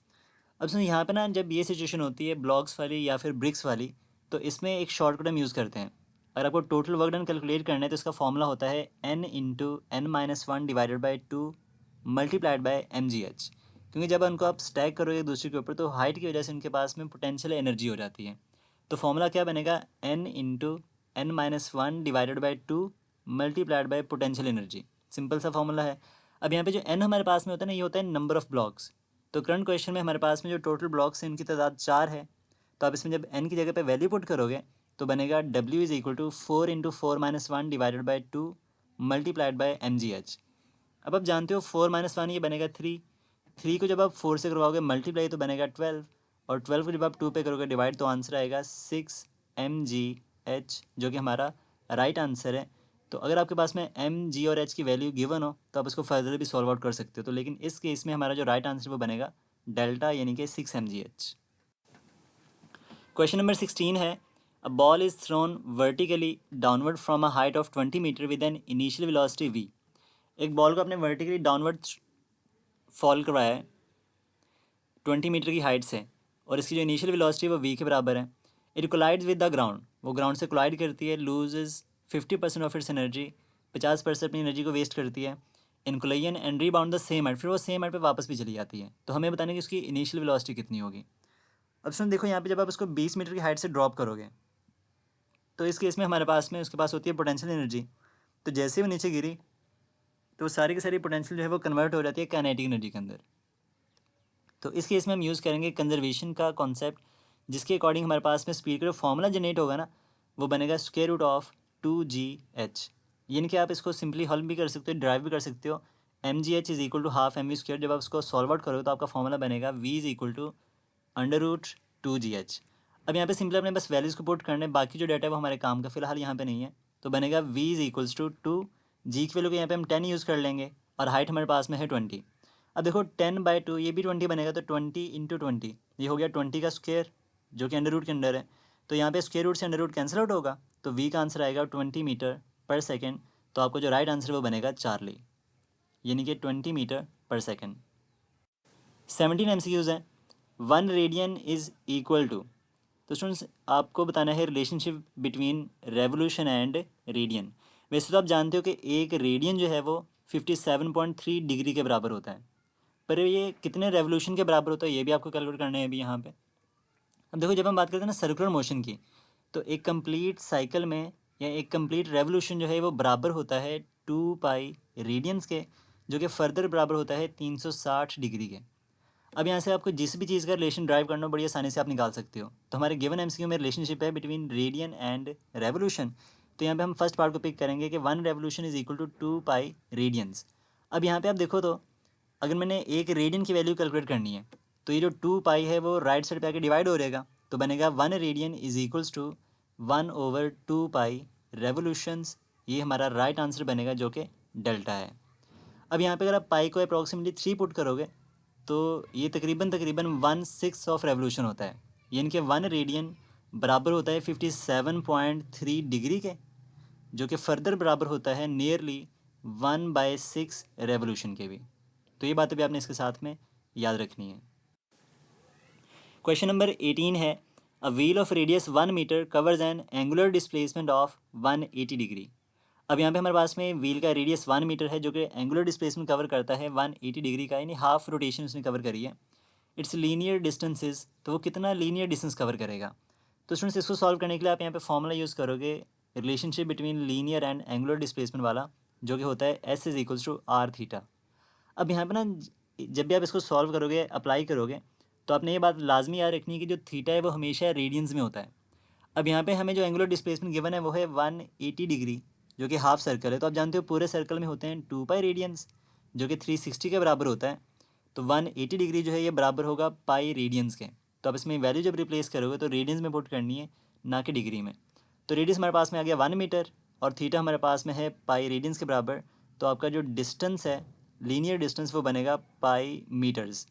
अब सुनिए, यहाँ पे ना जब ये सिचुएशन होती है ब्लॉक्स वाली या फिर ब्रिक्स वाली, तो इसमें एक शॉर्टकट हम यूज़ करते हैं। अगर आपको टोटल वर्क डन कैलकुलेट करना है तो इसका फॉर्मूला होता है n/n-1 divided by 2 multiplied by mgh। क्योंकि जब उनको आप स्टैक करोगे दूसरे के ऊपर तो हाइट की वजह से उनके पास में पोटेंशियल एनर्जी हो जाती है। तो फॉर्मूला क्या बनेगा, n/n-1 divided by 2 multiplied by potential energy. Simple सा फॉर्मूला है। अब यहाँ पे जो n हमारे पास में होता है ना, ये होता है नंबर ऑफ ब्लॉक्स। तो करंट क्वेश्चन में हमारे पास में जो टोटल ब्लॉक्स हैं उनकी तादाद 4 है। तो आप इसमें जब n की जगह पे वैल्यू पुट करोगे तो बनेगा W is equal to 4 × 4 - 1 divided by 2 multiplied by mgh। अब आप जानते हो 4 - 1 ये बनेगा 3। 3 को जब आप 4 से करवाओगे मल्टीप्लाई तो बनेगा 12, और 12 को जब आप 2 पे करोगे डिवाइड तो आंसर आएगा 6 mgh, जो कि हमारा राइट आंसर है। तो अगर आपके पास में mg और h की वैल्यू गिवन हो तो आप इसको फर्दर भी सॉल्व आउट कर सकते हो। तो लेकिन इस केस में हमारा जो राइट आंसर वो बनेगा डेल्टा, यानी कि 6 mgh। क्वेश्चन नंबर 16 है, a ball is thrown vertically downward from a height of 20 metre with an initial velocity v। एक बॉल को आपने वर्टिकली डाउनवर्ड फॉल करवाया है 20 मीटर की हाइट से, और इसकी जो इनिशियल वेलोसिटी है वो v के बराबर है। It collides with the ground, वो ग्राउंड से कोलाइड करती है, लूजेज 50% ऑफ इट्स एनर्जी, 50% अपनी एनर्जी को वेस्ट करती है in collision and rebound the same height, फिर वो सेम हाइट पे वापस भी चली जाती है। तो हमें बताना है कि उसकी इनिशियल वेलोसिटी कितनी होगी। अब सुन देखो, यहाँ पे जब आप उसको 20 मीटर की हाइट से ड्रॉप करोगे तो इस केस में हमारे पास में उसके पास होती है पोटेंशियल एनर्जी। तो जैसे वो नीचे गिरी तो सारी की सारी पोटेंशियल जो है वो कन्वर्ट हो जाती है काइनेटिक एनर्जी के अंदर। तो इस केस में हम यूज़ करेंगे कंजर्वेशन का कॉन्सेप्ट, जिसके अकॉर्डिंग हमारे पास में स्पीड का जो फॉर्मूला जनरेट होगा ना, वो बनेगा √2gh। यानी कि आप इसको सिंपली हल भी कर सकते हो, ड्राइव भी कर सकते हो। mgh is equal to half mv²। जब आप इसको सॉल्व आउट करोगे तो आपका फॉर्मूला बनेगा v is equal to √2gh। अब यहाँ पे सिंपली अपने बस वैल्यूज़ को पुट करने, बाकी जो डाटा है वो हमारे काम का फिलहाल यहाँ पे नहीं है। तो बनेगा v इज इक्वल्स टू 2, जी की वैल्यू को यहाँ पे हम 10 यूज़ कर लेंगे, और हाइट हमारे पास में है 20। अब देखो 10/2 ये भी 20 बनेगा, तो 20 × 20 ये हो गया 20 का स्क्वायर, जो कि अंडर रूट के अंडर है। तो यहाँ पे स्क्वायर रूट से अंडर रूट कैंसिल आउट होगा, तो v का आंसर आएगा 20 मीटर पर सेकेंड। तो आपको जो राइट आंसर है वो बनेगा चार्ली, यानी कि 20 मीटर पर सेकेंड। 17 MCQs हैं। 1 रेडियन इज़ इक्वल टू, तो स्टूडेंट्स आपको बताना है relationship between revolution and radian. वैसे तो आप जानते हो कि एक रेडियन जो है वो 57.3 डिग्री के बराबर होता है, पर ये कितने रेवोल्यूशन के बराबर होता है ये भी आपको कैलकुलेट करना है अभी यहाँ पे। अब देखो, जब हम बात करते हैं ना सर्कुलर मोशन की, तो एक कंप्लीट साइकिल में या एक कंप्लीट रेवोल्यूशन जो है वो बराबर होता है 2π रेडियंस के, जो कि फर्दर बराबर होता है 360 डिग्री के। अब यहाँ से आपको जिस भी चीज़ का रिलेशन ड्राइव करना हो बड़ी आसानी से आप निकाल सकते हो। तो हमारे गिवन MCQ में रिलेशनशिप है बिटवीन रेडियन एंड रेवोल्यूशन। तो यहाँ पे हम फर्स्ट पार्ट को पिक करेंगे कि 1 revolution is equal to 2π radians. अब यहाँ पे आप देखो, तो अगर मैंने एक रेडियन की वैल्यू कैलकुलेट करनी है तो ये जो 2π है वो राइट साइड पे आके डिवाइड हो रहेगा, तो बनेगा 1 radian is equals to 1/2π revolutions. ये हमारा राइट आंसर बनेगा, जो कि डेल्टा है। अब यहाँ पे अगर आप पाई को अप्रॉक्सीमेटली 3 पुट करोगे तो ये तकरीबन 1/6 ऑफ रेवोल्यूशन होता है, यानी कि 1 रेडियन बराबर होता है 57.3 डिग्री के, जो कि फर्दर बराबर होता है नियरली 1/6 रेवोल्यूशन के भी। तो ये बातें भी आपने इसके साथ में याद रखनी है। क्वेश्चन नंबर 18 है, a wheel of radius 1 metre covers an angular displacement of 180 degree. अब यहाँ पे हमारे पास में व्हील का रेडियस 1 मीटर है, जो कि एंगुलर डिस्प्लेसमेंट कवर करता है 180 डिग्री का, यानी हाफ रोटेशन उसने कवर करी है। इट्स लीनियर डिस्टेंसेस, तो वो कितना लीनियर डिस्टेंस कवर करेगा। तो स्टूडेंट्स इसको सॉल्व करने के लिए आप यहाँ पे फॉर्मूला यूज़ करोगे relationship between linear and angular displacement वाला, जो कि होता है S is equals to R theta. अब यहाँ पे ना जब भी आप इसको सॉल्व करोगे, अप्लाई करोगे, तो आपने ये बात लाजमी याद रखनी है कि जो थीटा है वो हमेशा रेडियंस में होता है। अब यहाँ पे हमें जो एंगुलर डिस्प्लेसमेंट गिवन है वो है 180 डिग्री, जो कि हाफ सर्कल है। तो आप जानते हो पूरे सर्कल में होते हैं 2 पाई रेडियंस, जो कि 360 के बराबर होता है। तो 180 डिग्री जो है ये बराबर होगा पाई रेडियंस के। तो आप इसमें वैल्यू जब रिप्लेस करोगे तो रेडियंस में पुट करनी है, ना कि डिग्री में। तो रेडियस हमारे पास में आ गया 1 मीटर और थीटा हमारे पास में है पाई रेडियंस के बराबर। तो आपका जो डिस्टेंस है, लीनियर डिस्टेंस, वो बनेगा पाई मीटर्स।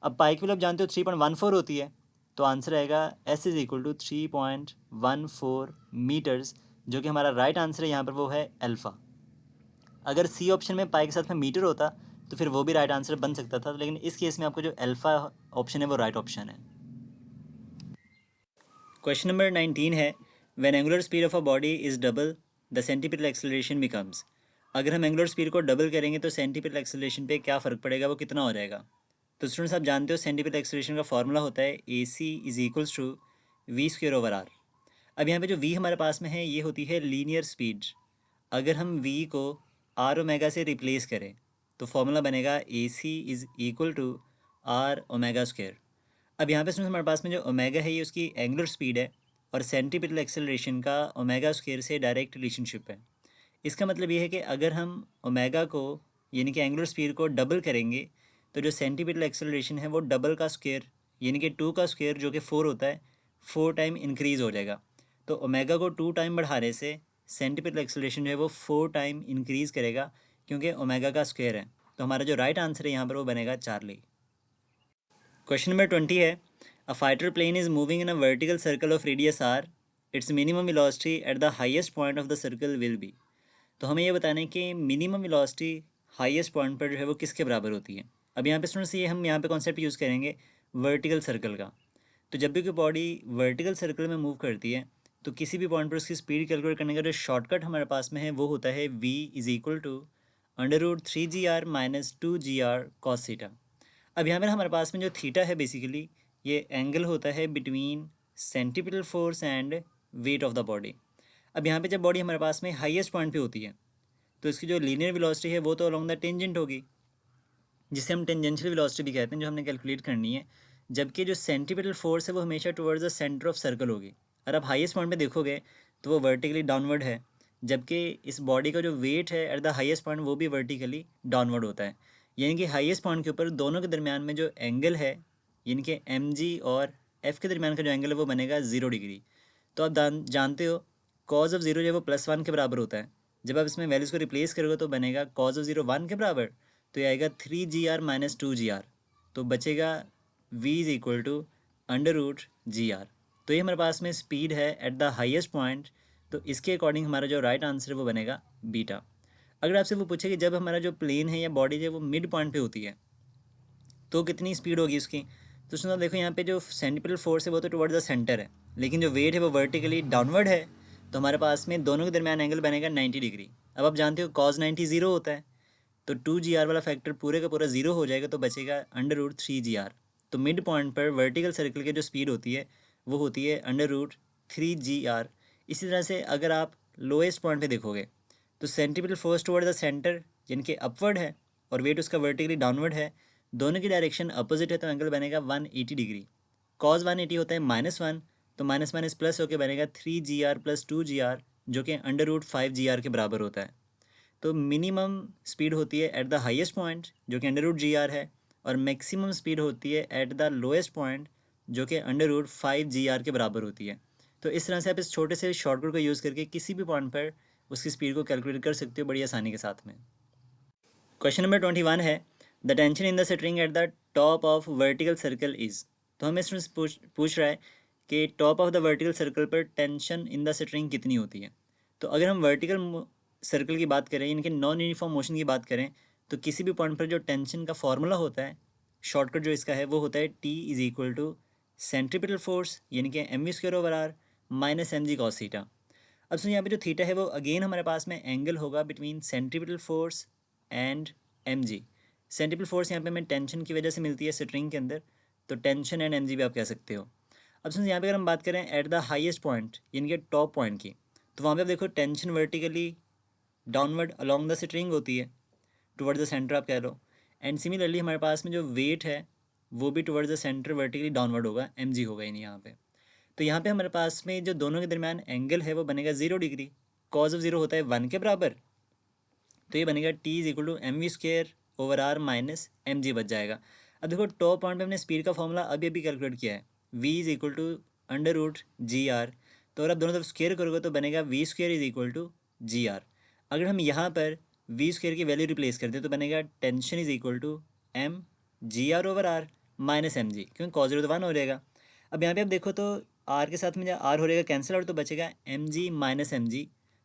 अब पाई की वैल्यू आप जानते हो 3.14 होती है, तो आंसर आएगा S is equal to 3.14 metres, जो कि हमारा राइट आंसर है यहाँ पर, वो है अल्फ़ा। अगर सी ऑप्शन में पाई के साथ में मीटर होता तो फिर वो भी राइट आंसर बन सकता था, लेकिन इस केस में आपको जो अल्फ़ा ऑप्शन है वो राइट ऑप्शन है। क्वेश्चन नंबर 19 है, when angular speed of a body is double the centripetal acceleration becomes. अगर हम एंगुलर स्पीड को डबल करेंगे तो सेंटीपिटल एक्सेलरेशन पे क्या फ़र्क पड़ेगा, वो कितना हो जाएगा। तो स्टूडेंट्स आप जानते हो सेंटीपिटल एक्सेलरेशन का फॉर्मूला होता है AC is equals to v²/r। अब यहाँ पे जो v हमारे पास में है ये होती है लीनियर स्पीड। अगर हम v को r ओमेगा से रिप्लेस करें तो फॉर्मूला बनेगा AC is equal to r omega square. अब यहाँ पे स्टूडेंट्स हमारे पास में जो ओमेगा है ये उसकी एंगुलर स्पीड है और सेंटीपिटल एक्सेलरेशन का ओमेगा स्क्वायर से डायरेक्ट रिलेशनशिप है। इसका मतलब ये है कि अगर हम ओमेगा को यानी कि एंगुलर स्पीड को डबल करेंगे तो जो सेंटीपिटल एक्सेलरेशन है वो डबल का स्क्वायर यानी कि 2 का स्क्वायर, जो कि 4 होता है, 4 टाइम इंक्रीज़ हो जाएगा। तो ओमेगा को 2 टाइम बढ़ाने से सेंटीपिटल एक्सेलरेशन जो है वो 4 टाइम इंक्रीज़ करेगा, क्योंकि ओमेगा का स्क्वायर है। तो हमारा जो राइट आंसर है यहाँ पर वो बनेगा चार्ली। क्वेश्चन नंबर 20 है, a fighter plane is moving in a vertical circle of radius R, its minimum velocity at the highest point of the circle will be. तो हमें ये बताना है कि मिनिमम वेलोसिटी हाईएस्ट पॉइंट पर जो है वो किसके बराबर होती है। अब यहाँ पे स्टूडेंट्स ये हम यहाँ पे कॉन्सेप्ट यूज़ करेंगे वर्टिकल सर्कल का। तो जब भी कोई बॉडी वर्टिकल सर्कल में मूव करती है तो किसी भी पॉइंट पर उसकी स्पीड कैलकुलेट करने का जो शॉर्टकट हमारे पास में है वो होता है v is equal to √3gr - 2gr cos theta. अब यहाँ पर हमारे पास में जो थीटा है बेसिकली ये एंगल होता है between centripetal force and weight of the body. अब यहाँ पे जब बॉडी हमारे पास में हाईएस्ट पॉइंट पे होती है तो इसकी जो लीनियर वेलोसिटी है वो तो अलोंग द टेंजेंट होगी, जिसे हम टेंजेंशियल वेलोसिटी भी कहते हैं, जो हमने कैलकुलेट करनी है। जबकि जो सेंटीपिटल फोर्स है वो हमेशा towards the centre of circle होगी। अगर आप हाईएस्ट पॉइंट पे देखोगे तो वो वर्टिकली डाउनवर्ड है, जबकि इस बॉडी का जो वेट है एट द हाईएस्ट पॉइंट वो भी वर्टिकली डाउनवर्ड होता है। यानी कि हाईएस्ट पॉइंट के ऊपर दोनों के दरमियान में जो एंगल है, यानी कि mg और f के दरमियान का जो एंगल है वो बनेगा 0 डिग्री। तो आप जानते हो कॉज ऑफ ज़ीरो जो है वो +1 के बराबर होता है। जब आप इसमें वैल्यूज़ को रिप्लेस करोगे तो बनेगा कॉज ऑफ ज़ीरो 1 के बराबर, तो ये आएगा 3gr - 2gr। तो बचेगा v is equal to √gr। तो ये हमारे पास में स्पीड है एट द हाईएस्ट पॉइंट। तो इसके अकॉर्डिंग हमारा जो राइट आंसर है वो बनेगा बीटा। अगर आपसे वो पूछे कि जब हमारा जो प्लेन है या बॉडी है वो मिड पॉइंट पे होती है तो कितनी स्पीड होगी उसकी, तो सुनो देखो यहाँ पे जो सेंट्रिपेटल फोर्स है वो तो टुवर्ड्स द सेंटर है, लेकिन जो वेट है वो वर्टिकली डाउनवर्ड है। तो हमारे पास में दोनों के दरमियान एंगल बनेगा 90 डिग्री। अब आप जानते हो कॉज 90 ज़ीरो होता है, तो 2gr वाला फैक्टर पूरे का पूरा ज़ीरो हो जाएगा, तो बचेगा √3gr। तो मिड पॉइंट पर वर्टिकल सर्कल की जो स्पीड होती है वो होती है √3gr। इसी तरह से अगर आप लोएस्ट पॉइंट पे देखोगे तो centripetal force toward the centre यानी कि अपवर्ड है और वेट उसका वर्टिकली डाउनवर्ड है, दोनों की डायरेक्शन अपोजिट है, तो एंगल बनेगा 180 डिग्री। कॉज 180 होता है -1, तो माइनस माइनस प्लस होकर बनेगा 3gr + 2gr, जो कि √5gr के बराबर होता है। तो मिनिमम स्पीड होती है एट द हाईएस्ट पॉइंट जो कि √gr है, और मैक्सिमम स्पीड होती है एट द लोएस्ट पॉइंट जो कि √5gr के बराबर होती है। तो इस तरह से आप इस छोटे से शॉर्टकट को यूज़ करके किसी भी पॉइंट पर उसकी स्पीड को कैलकुलेट कर सकते हो बड़ी आसानी के साथ में। क्वेश्चन नंबर 21 है, the tension in the string at the top of vertical circle is. तो हमें स्टूडेंट्स पूछ रहा है कि top of the vertical circle पर टेंशन इन द स्ट्रिंग कितनी होती है। तो अगर हम वर्टिकल सर्कल की बात करें, इनके नॉन यूनिफॉर्म मोशन की बात करें, तो किसी भी पॉइंट पर जो टेंशन का फॉर्मूला होता है, शॉर्टकट जो इसका है वो होता है T is equal to centripetal force यानी कि mv² minus mg cos theta. अब सुनिए यहाँ पे जो थीटा है वो अगेन हमारे पास में एंगल होगा between centripetal force and mg। Centripetal force यहाँ पे हमें टेंशन की वजह से मिलती है स्ट्रिंग के अंदर, तो टेंशन एंड mg भी आप कह सकते हो। अब सुनिए यहाँ पे अगर हम बात करें एट द हाईएस्ट पॉइंट यानी कि टॉप पॉइंट की, तो वहाँ पे आप देखो tension vertically downward along the string होती है, टुवर्ड्स द सेंटर आप कह लो। एंड सिमिलरली हमारे पास में जो वेट है वो भी towards the centre vertically downward होगा, mg होगा यानी यहाँ पे। तो यहाँ पे हमारे पास में जो दोनों के दरमियान एंगल है वो बनेगा 0 डिग्री। कॉज ऑफ 0 होता है 1 के बराबर, तो ये बनेगा T is equal to mv² minus mg बच जाएगा। अब देखो टॉप पॉइंट पे हमने स्पीड का फॉर्मूला अभी कैलकुलेट किया है, v is equal to √gr। तो अगर आप दोनों तरफ स्क्वेयर करोगे तो बनेगा v² is equal to gr। अगर हम यहाँ पर v² की वैल्यू रिप्लेस करते हैं तो बनेगा tension is equal to mgr/r minus mg, क्योंकि कॉज 0 तो 1 हो जाएगा। अब यहाँ पे आप देखो तो r के साथ में जब r हो रहेगा कैंसिल आउट तो बचेगा mg माइनस mg।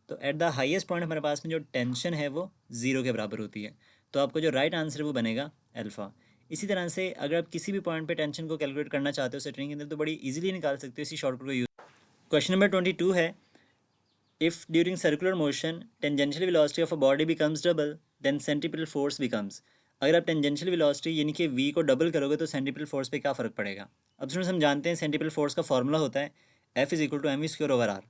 तो एट द हाईएस्ट पॉइंट हमारे पास में जो टेंशन है वो 0 के बराबर होती है, तो आपको जो राइट आंसर है वो बनेगा अल्फ़ा। इसी तरह से अगर आप किसी भी पॉइंट पे टेंशन को कैलकुलेट करना चाहते हो स्ट्रिंग के अंदर तो बड़ी इजीली निकाल सकते हो इसी शॉर्टकट को यूज। क्वेश्चन नंबर 22 है, if during circular motion tangential velocity of a body becomes double then centripetal force becomes. अगर आप टेंजेंशियल वेलोसिटी यानी कि v को डबल करोगे तो सेंट्रीपिटल फोर्स पे क्या फ़र्क पड़ेगा। अब स्टूडेंट्स हम जानते हैं सेंट्रीपिटल फोर्स का फॉर्मूला होता है F is equal to mv²/r।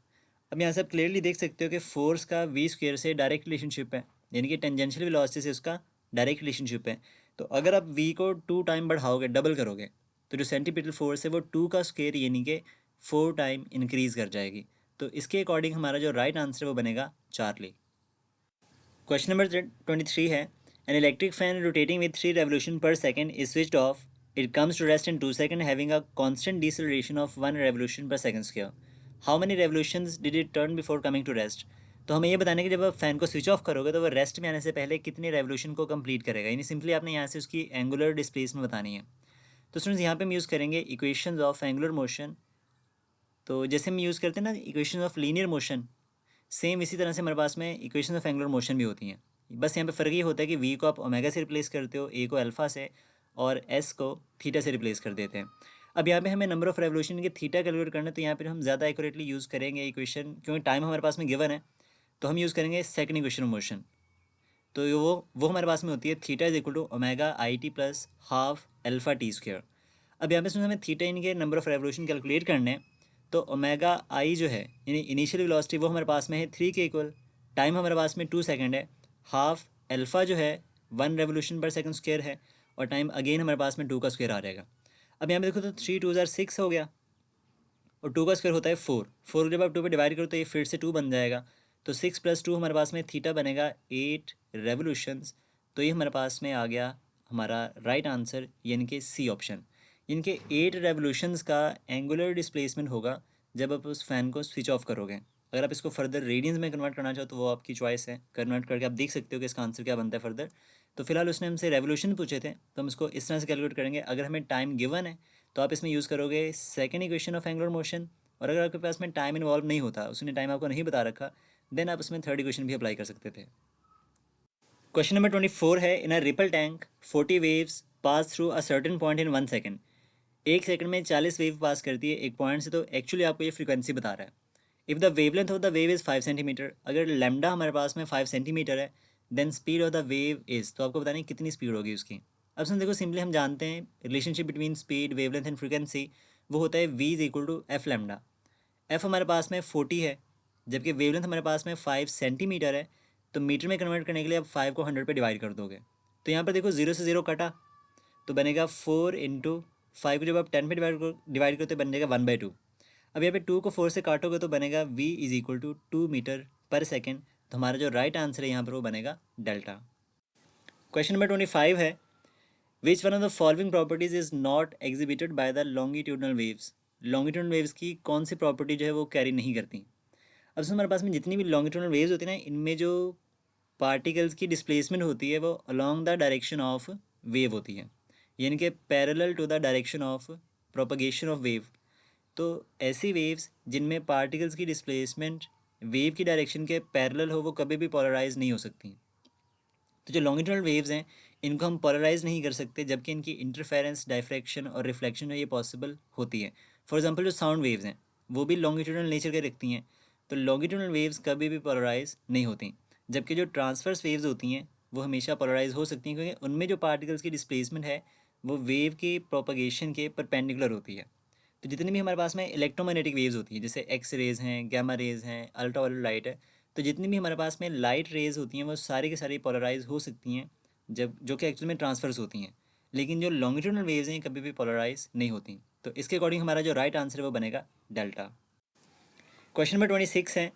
अब यहाँ से आप क्लियरली देख सकते हो कि फोर्स का v² से डायरेक्ट रिलेशनशिप है, यानी कि टेंजेंशियल वेलोसिटी से उसका डायरेक्ट रिलेशनशिप है। तो अगर आप v को 2 टाइम बढ़ाओगे, डबल करोगे, तो जो सेंट्रीपिटल फोर्स है वो 2 का स्क्वायर यानी कि 4 टाइम इंक्रीज़ कर जाएगी। तो इसके अकॉर्डिंग हमारा जो राइट आंसर है वो बनेगा चार्ली। क्वेश्चन नंबर 23 है, an electric fan rotating with 3 revolution per second is switched off. It comes to rest in 2 second having a constant deceleration of 1 revolution per second square. How many revolutions did it turn before coming to rest. तो हमें ये बताने कि जब आप fan को switch off करोगे तो वो रेस्ट में आने से पहले कितने रेवोल्यूशन को कंप्लीट करेगा, यानी सिंपली आपने यहाँ से उसकी एंगुलर डिस्प्लेसमेंट बतानी है। तो स्टूडेंट्स यहाँ पे हम यूज़ करेंगे इक्वेशंस ऑफ एंगुलर मोशन। तो जैसे हम यूज़ करते हैं ना equation of linear motion, same इसी तरह से हमारे पास में इक्वेशन ऑफ एंगुलर मोशन भी होती हैं। बस यहाँ पे फ़र्क ये होता है कि v को आप ओमेगा से रिप्लेस करते हो, a को अल्फ़ा से, और s को थीटा से रिप्लेस कर देते हैं। अब यहाँ पे हमें नंबर ऑफ़ रेवोल्यूशन के थीटा कैलकुलेट करना है, तो यहाँ पे हम ज़्यादा एक्यूरेटली यूज़ करेंगे इक्वेशन, क्योंकि टाइम हमारे पास में गिवन है, तो हम यूज़ करेंगे सेकंड इक्वेशन ऑफ मोशन। तो वो हमारे पास में होती है theta is equal to omega I T plus half alpha T square. अब यहाँ पे सुनो हमें थीटा इनके नंबर ऑफ़ रेवोल्यूशन कैलकुलेट करने हैं, तो ओमेगा आई जो है यानी इनिशियल वेलोसिटी वो हमारे पास में है 3 के इक्वल, टाइम हमारे पास में 2 सेकंड है, हाफ अल्फ़ा जो है 1 रेवोल्यूशन पर सेकंड स्क्वायर है, और टाइम अगेन हमारे पास में 2 का स्क्वायर आ जाएगा। अब यहाँ पे देखो तो 3 2 ज़ार 6 हो गया, और 2 का स्क्वायर होता है 4। 4 जब आप 2 पे डिवाइड करो तो ये फिर से 2 बन जाएगा, तो 6 + 2 हमारे पास में थीटा बनेगा 8 रेवोल्यूशंस। तो ये हमारे पास में आ गया हमारा राइट आंसर, यानी कि सी ऑप्शन। यानी कि 8 रेवोल्यूशंस का एंगुलर डिस्प्लेसमेंट होगा जब आप उस फ़ैन को स्विच ऑफ करोगे। अगर आप इसको फर्दर रेडियंस में कन्वर्ट करना चाहो तो वो आपकी चॉइस है, कन्वर्ट करके आप देख सकते हो कि इसका आंसर क्या बनता है फर्दर। तो फिलहाल उसने हमसे रेवोल्यूशन पूछे थे, तो हम इसको इस तरह से कैलकुलेट करेंगे। अगर हमें टाइम गिवन है तो आप इसमें यूज़ करोगे second equation of angular motion, और अगर आपके पास में टाइम इन्वॉल्व नहीं होता, उसने टाइम आपको नहीं बता रखा, देन आप उसमें थर्ड इक्वेशन भी अप्लाई कर सकते थे। क्वेश्चन नंबर 24 है, in a ripple tank 40 waves pass through a certain point in 1 second. 1 second में 40 वेव पास करती है एक पॉइंट से, तो एक्चुअली आपको ये फ्रीक्वेंसी बता रहा है। If the wavelength of the wave is 5 centimetre, अगर लेमडा हमारे पास में 5 सेंटीमीटर है, then speed of the wave is, तो आपको बताना है कितनी स्पीड होगी उसकी। अब सुन देखो, सिंपली हम जानते हैं relationship between speed, wavelength and frequency, वो होता है v is equal to F lambda. F हमारे पास में 40 है, जबकि वेवलेंथ हमारे पास में 5 सेंटीमीटर है, तो मीटर में कन्वर्ट करने के लिए आप 5 को 100 पे डिवाइड कर दोगे, तो यहाँ पर देखो 0 से 0 कटा, तो बनेगा 4 इंटू 5 को जब आप 10 पे डिवाइड करो तो बन जाएगा 1/2। अब यहाँ पे 2 को 4 से काटोगे तो बनेगा v is equal to 2 metre per second. तो हमारा जो राइट आंसर है यहाँ पर वो बनेगा डेल्टा। क्वेश्चन नंबर 25 है, which one of the following properties is not exhibited by the longitudinal waves. Longitudinal waves की कौन सी प्रॉपर्टी जो है वो कैरी नहीं करती। अब हमारे पास में जितनी भी लॉन्गिट्यूडनल वेव्स होती है ना, इनमें जो पार्टिकल्स की डिस्प्लेसमेंट होती है वो along the direction of wave होती है, यानी कि parallel to the direction of propagation of wave. तो ऐसी वेव्स जिनमें पार्टिकल्स की डिस्प्लेसमेंट वेव की डायरेक्शन के पैरेलल हो वो कभी भी पोलराइज नहीं हो सकती। तो जो लॉन्गिट्यूडनल वेव्स हैं इनको हम पोलराइज नहीं कर सकते, जबकि इनकी इंटरफेरेंस, डायफ्रैक्शन और रिफ्लेक्शन है ये पॉसिबल होती है। फॉर एग्जांपल जो साउंड वेव्स हैं वो भी लॉन्गिट्यूडनल नेचर के रखती हैं, तो लॉन्गिट्यूडनल वेव्स कभी भी पोलराइज नहीं होती, जबकि जो ट्रांसवर्स वेव्स होती हैं वो हमेशा पोलराइज हो सकती हैं, क्योंकि उनमें जो पार्टिकल्स की डिस्प्लेसमेंट है वो वेव के प्रोपगेशन के परपेंडिकुलर होती है। तो जितनी भी हमारे पास में इलेक्ट्रोमैग्नेटिक वेव्स होती हैं, जैसे एक्स रेज़ हैं, गैमा रेज़ हैं, अल्ट्रावायलेट लाइट है, तो जितनी भी हमारे पास में लाइट रेज़ होती हैं वो सारी की सारी पोलराइज हो सकती हैं, जब जो कि एक्चुअल में ट्रांसफर्स होती हैं। लेकिन जो लॉन्गिट्यूडनल वेव्स हैं कभी भी पोलराइज नहीं होती। तो इसके अकॉर्डिंग हमारा जो राइट आंसर है वो बनेगा डेल्टा। क्वेश्चन नंबर 26 है,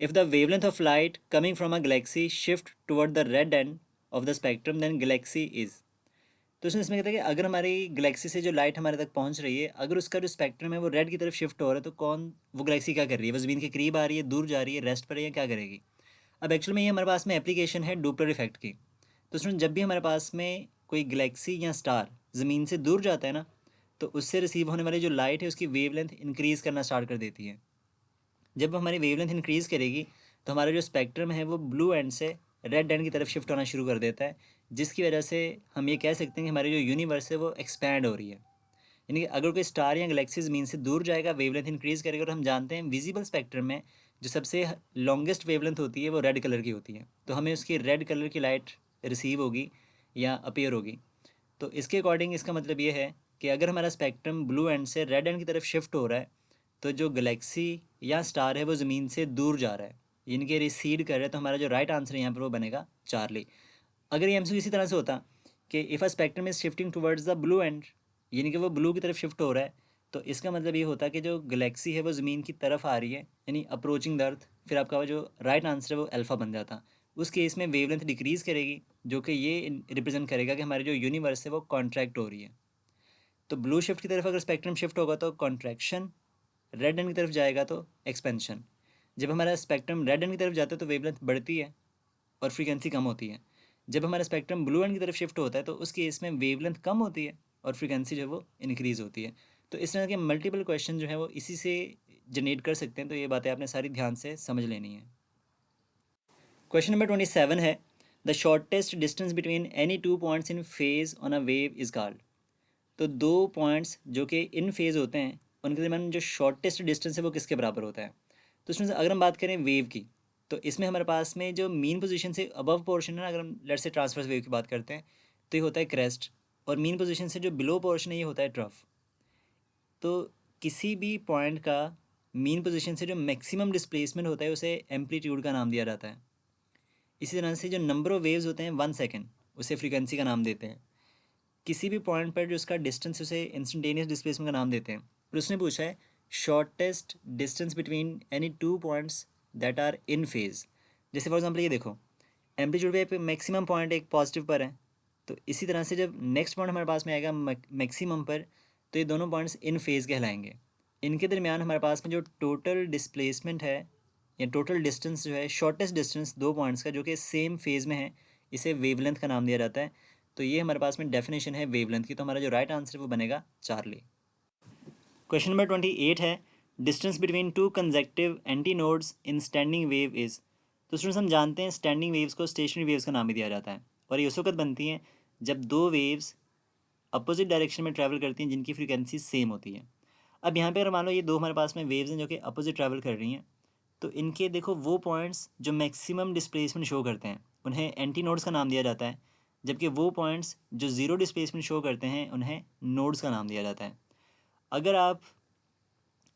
if the wavelength of light coming from a galaxy shift toward the red end of the spectrum then galaxy is. तो इसमें कहता है कि अगर हमारी गैलेक्सी से जो लाइट हमारे तक पहुंच रही है, अगर उसका जो स्पेक्ट्रम है वो रेड की तरफ शिफ्ट हो रहा है, तो कौन वो गैलेक्सी क्या कर रही है? वो ज़मीन के करीब आ रही है, दूर जा रही है, रेस्ट पर है, या क्या करेगी? अब एक्चुअल में ये हमारे पास में एप्लीकेशन है डोपलर इफेक्ट की। तो उसमें जब भी हमारे पास में कोई गैलेक्सी या स्टार ज़मीन से दूर जाता है ना, तो उससे रिसीव होने वाली जो लाइट है उसकी वेवलेंथ इंक्रीज़ करना स्टार्ट कर देती है। जब हमारी वेवलेंथ इंक्रीज़ करेगी तो हमारा जो स्पेक्ट्रम है वो ब्लू एंड से रेड एंड की तरफ शिफ्ट होना शुरू कर देता है, जिसकी वजह से हम ये कह सकते हैं कि हमारी जो यूनिवर्स है वो एक्सपैंड हो रही है। यानी कि अगर कोई स्टार या गैलेक्सी ज़मीन से दूर जाएगा, वेवलेंथ इंक्रीज़ करेगा, और हम जानते हैं विजिबल स्पेक्ट्रम में जो सबसे लॉन्गेस्ट वेवलेंथ होती है वो रेड कलर की होती है, तो हमें उसकी रेड कलर की लाइट रिसीव होगी या अपीयर होगी। तो इसके अकॉर्डिंग इसका मतलब ये है कि अगर हमारा स्पेक्ट्रम ब्लू एंड से रेड एंड की तरफ शिफ्ट हो रहा है, तो जो गैलेक्सी या स्टार है वो ज़मीन से दूर जा रहा है, इनके रिसीड कर रहे हैं, तो हमारा जो राइट आंसर है यहाँ पर वो बनेगा चार्ली। अगर ये एमसीक्यू इसी तरह से होता कि if a spectrum is shifting towards the blue and, यानी कि वो ब्लू की तरफ शिफ्ट हो रहा है, तो इसका मतलब ये होता है कि जो गैलेक्सी है वो ज़मीन की तरफ आ रही है, यानी अप्रोचिंग द अर्थ, फिर आपका जो राइट आंसर है वो अल्फ़ा बन जाता। उस केस में वेवलेंथ डिक्रीज़ करेगी, जो कि ये रिप्रेजेंट करेगा कि हमारी जो यूनिवर्स है वो कॉन्ट्रैक्ट हो रही है। तो ब्लू शिफ्ट की तरफ अगर स्पेक्ट्रम शिफ्ट होगा तो कॉन्ट्रैक्शन, रेड एंड की तरफ जाएगा तो एक्सपेंशन। जब हमारा स्पेक्ट्रम रेड एंड की तरफ जाता है तो वेवलेंथ बढ़ती है और फ्रीक्वेंसी कम होती है। जब हमारा स्पेक्ट्रम ब्लू एंड की तरफ शिफ्ट होता है तो उस केस में वेवलेंथ कम होती है और फ्रीक्वेंसी जो है वो इंक्रीज़ होती है। तो इस तरह के मल्टीपल क्वेश्चन जो है वो इसी से जनरेट कर सकते हैं, तो ये बातें आपने सारी ध्यान से समझ लेनी है। क्वेश्चन नंबर 27 है, the shortest distance between any two points in phase on a wave is called. तो दो पॉइंट्स जो कि इन फेज़ होते हैं उनके दरमियान जो शॉर्टेस्ट डिस्टेंस है वो किसके बराबर होता है? तो इसमें से अगर हम बात करें वेव की, तो इसमें हमारे पास में जो मीन पोजीशन से अबव पोर्शन है ना, अगर हम लेट से ट्रांसवर्स वेव की बात करते हैं तो ये होता है क्रेस्ट, और मीन पोजीशन से जो बिलो पोर्शन है ये होता है ट्रफ। तो किसी भी पॉइंट का मीन पोजीशन से जो मैक्सिमम डिस्प्लेसमेंट होता है उसे एम्पलीट्यूड का नाम दिया जाता है। इसी तरह से जो नंबर ऑफ वेव्स होते हैं 1 सेकेंड, उसे फ्रीक्वेंसी का नाम देते हैं। किसी भी पॉइंट पर जो उसका डिस्टेंस है उसे इंस्टेंटेनियस डिस्प्लेसमेंट का नाम देते हैं। और उसने पूछा है shortest distance between any two points that are in phase. जैसे फॉर एग्जांपल ये देखो, एम्पलीट्यूड पे मैक्सिमम पॉइंट एक पॉजिटिव पर है, तो इसी तरह से जब नेक्स्ट पॉइंट हमारे पास में आएगा मैक्सिमम पर, तो ये दोनों पॉइंट्स इन फेज कहलाएंगे। इनके दरमियान हमारे पास में जो टोटल डिस्प्लेसमेंट है या टोटल डिस्टेंस जो है, शॉर्टेस्ट डिस्टेंस दो पॉइंट्स का जो कि सेम फेज़ में है, इसे वेवलेंथ का नाम दिया जाता है। तो ये हमारे पास में डेफिनेशन है वेवलेंथ की, तो हमारा जो राइट आंसर है वो बनेगा चार्ली। क्वेश्चन नंबर 28 है, distance between two consecutive anti nodes in standing wave is. तो स्टूडेंट्स हम जानते हैं स्टैंडिंग वेव्स को स्टेशनरी वेव्स का नाम भी दिया जाता है, और ये उस वक्त बनती हैं जब दो वेव्स अपोजिट डायरेक्शन में ट्रैवल करती हैं जिनकी फ्रीक्वेंसी सेम होती है। अब यहाँ पे अगर मान लो ये दो हमारे पास में वेव्स हैं जो कि अपोजिट ट्रैवल कर रही हैं, तो इनके देखो वो पॉइंट्स जो मैक्सिमम डिस्प्लेसमेंट शो करते हैं उन्हें एंटी नोड्स का नाम दिया जाता है, जबकि वो पॉइंट्स जो ज़ीरो डिस्प्लेसमेंट शो करते हैं उन्हें नोड्स का नाम दिया जाता है। अगर आप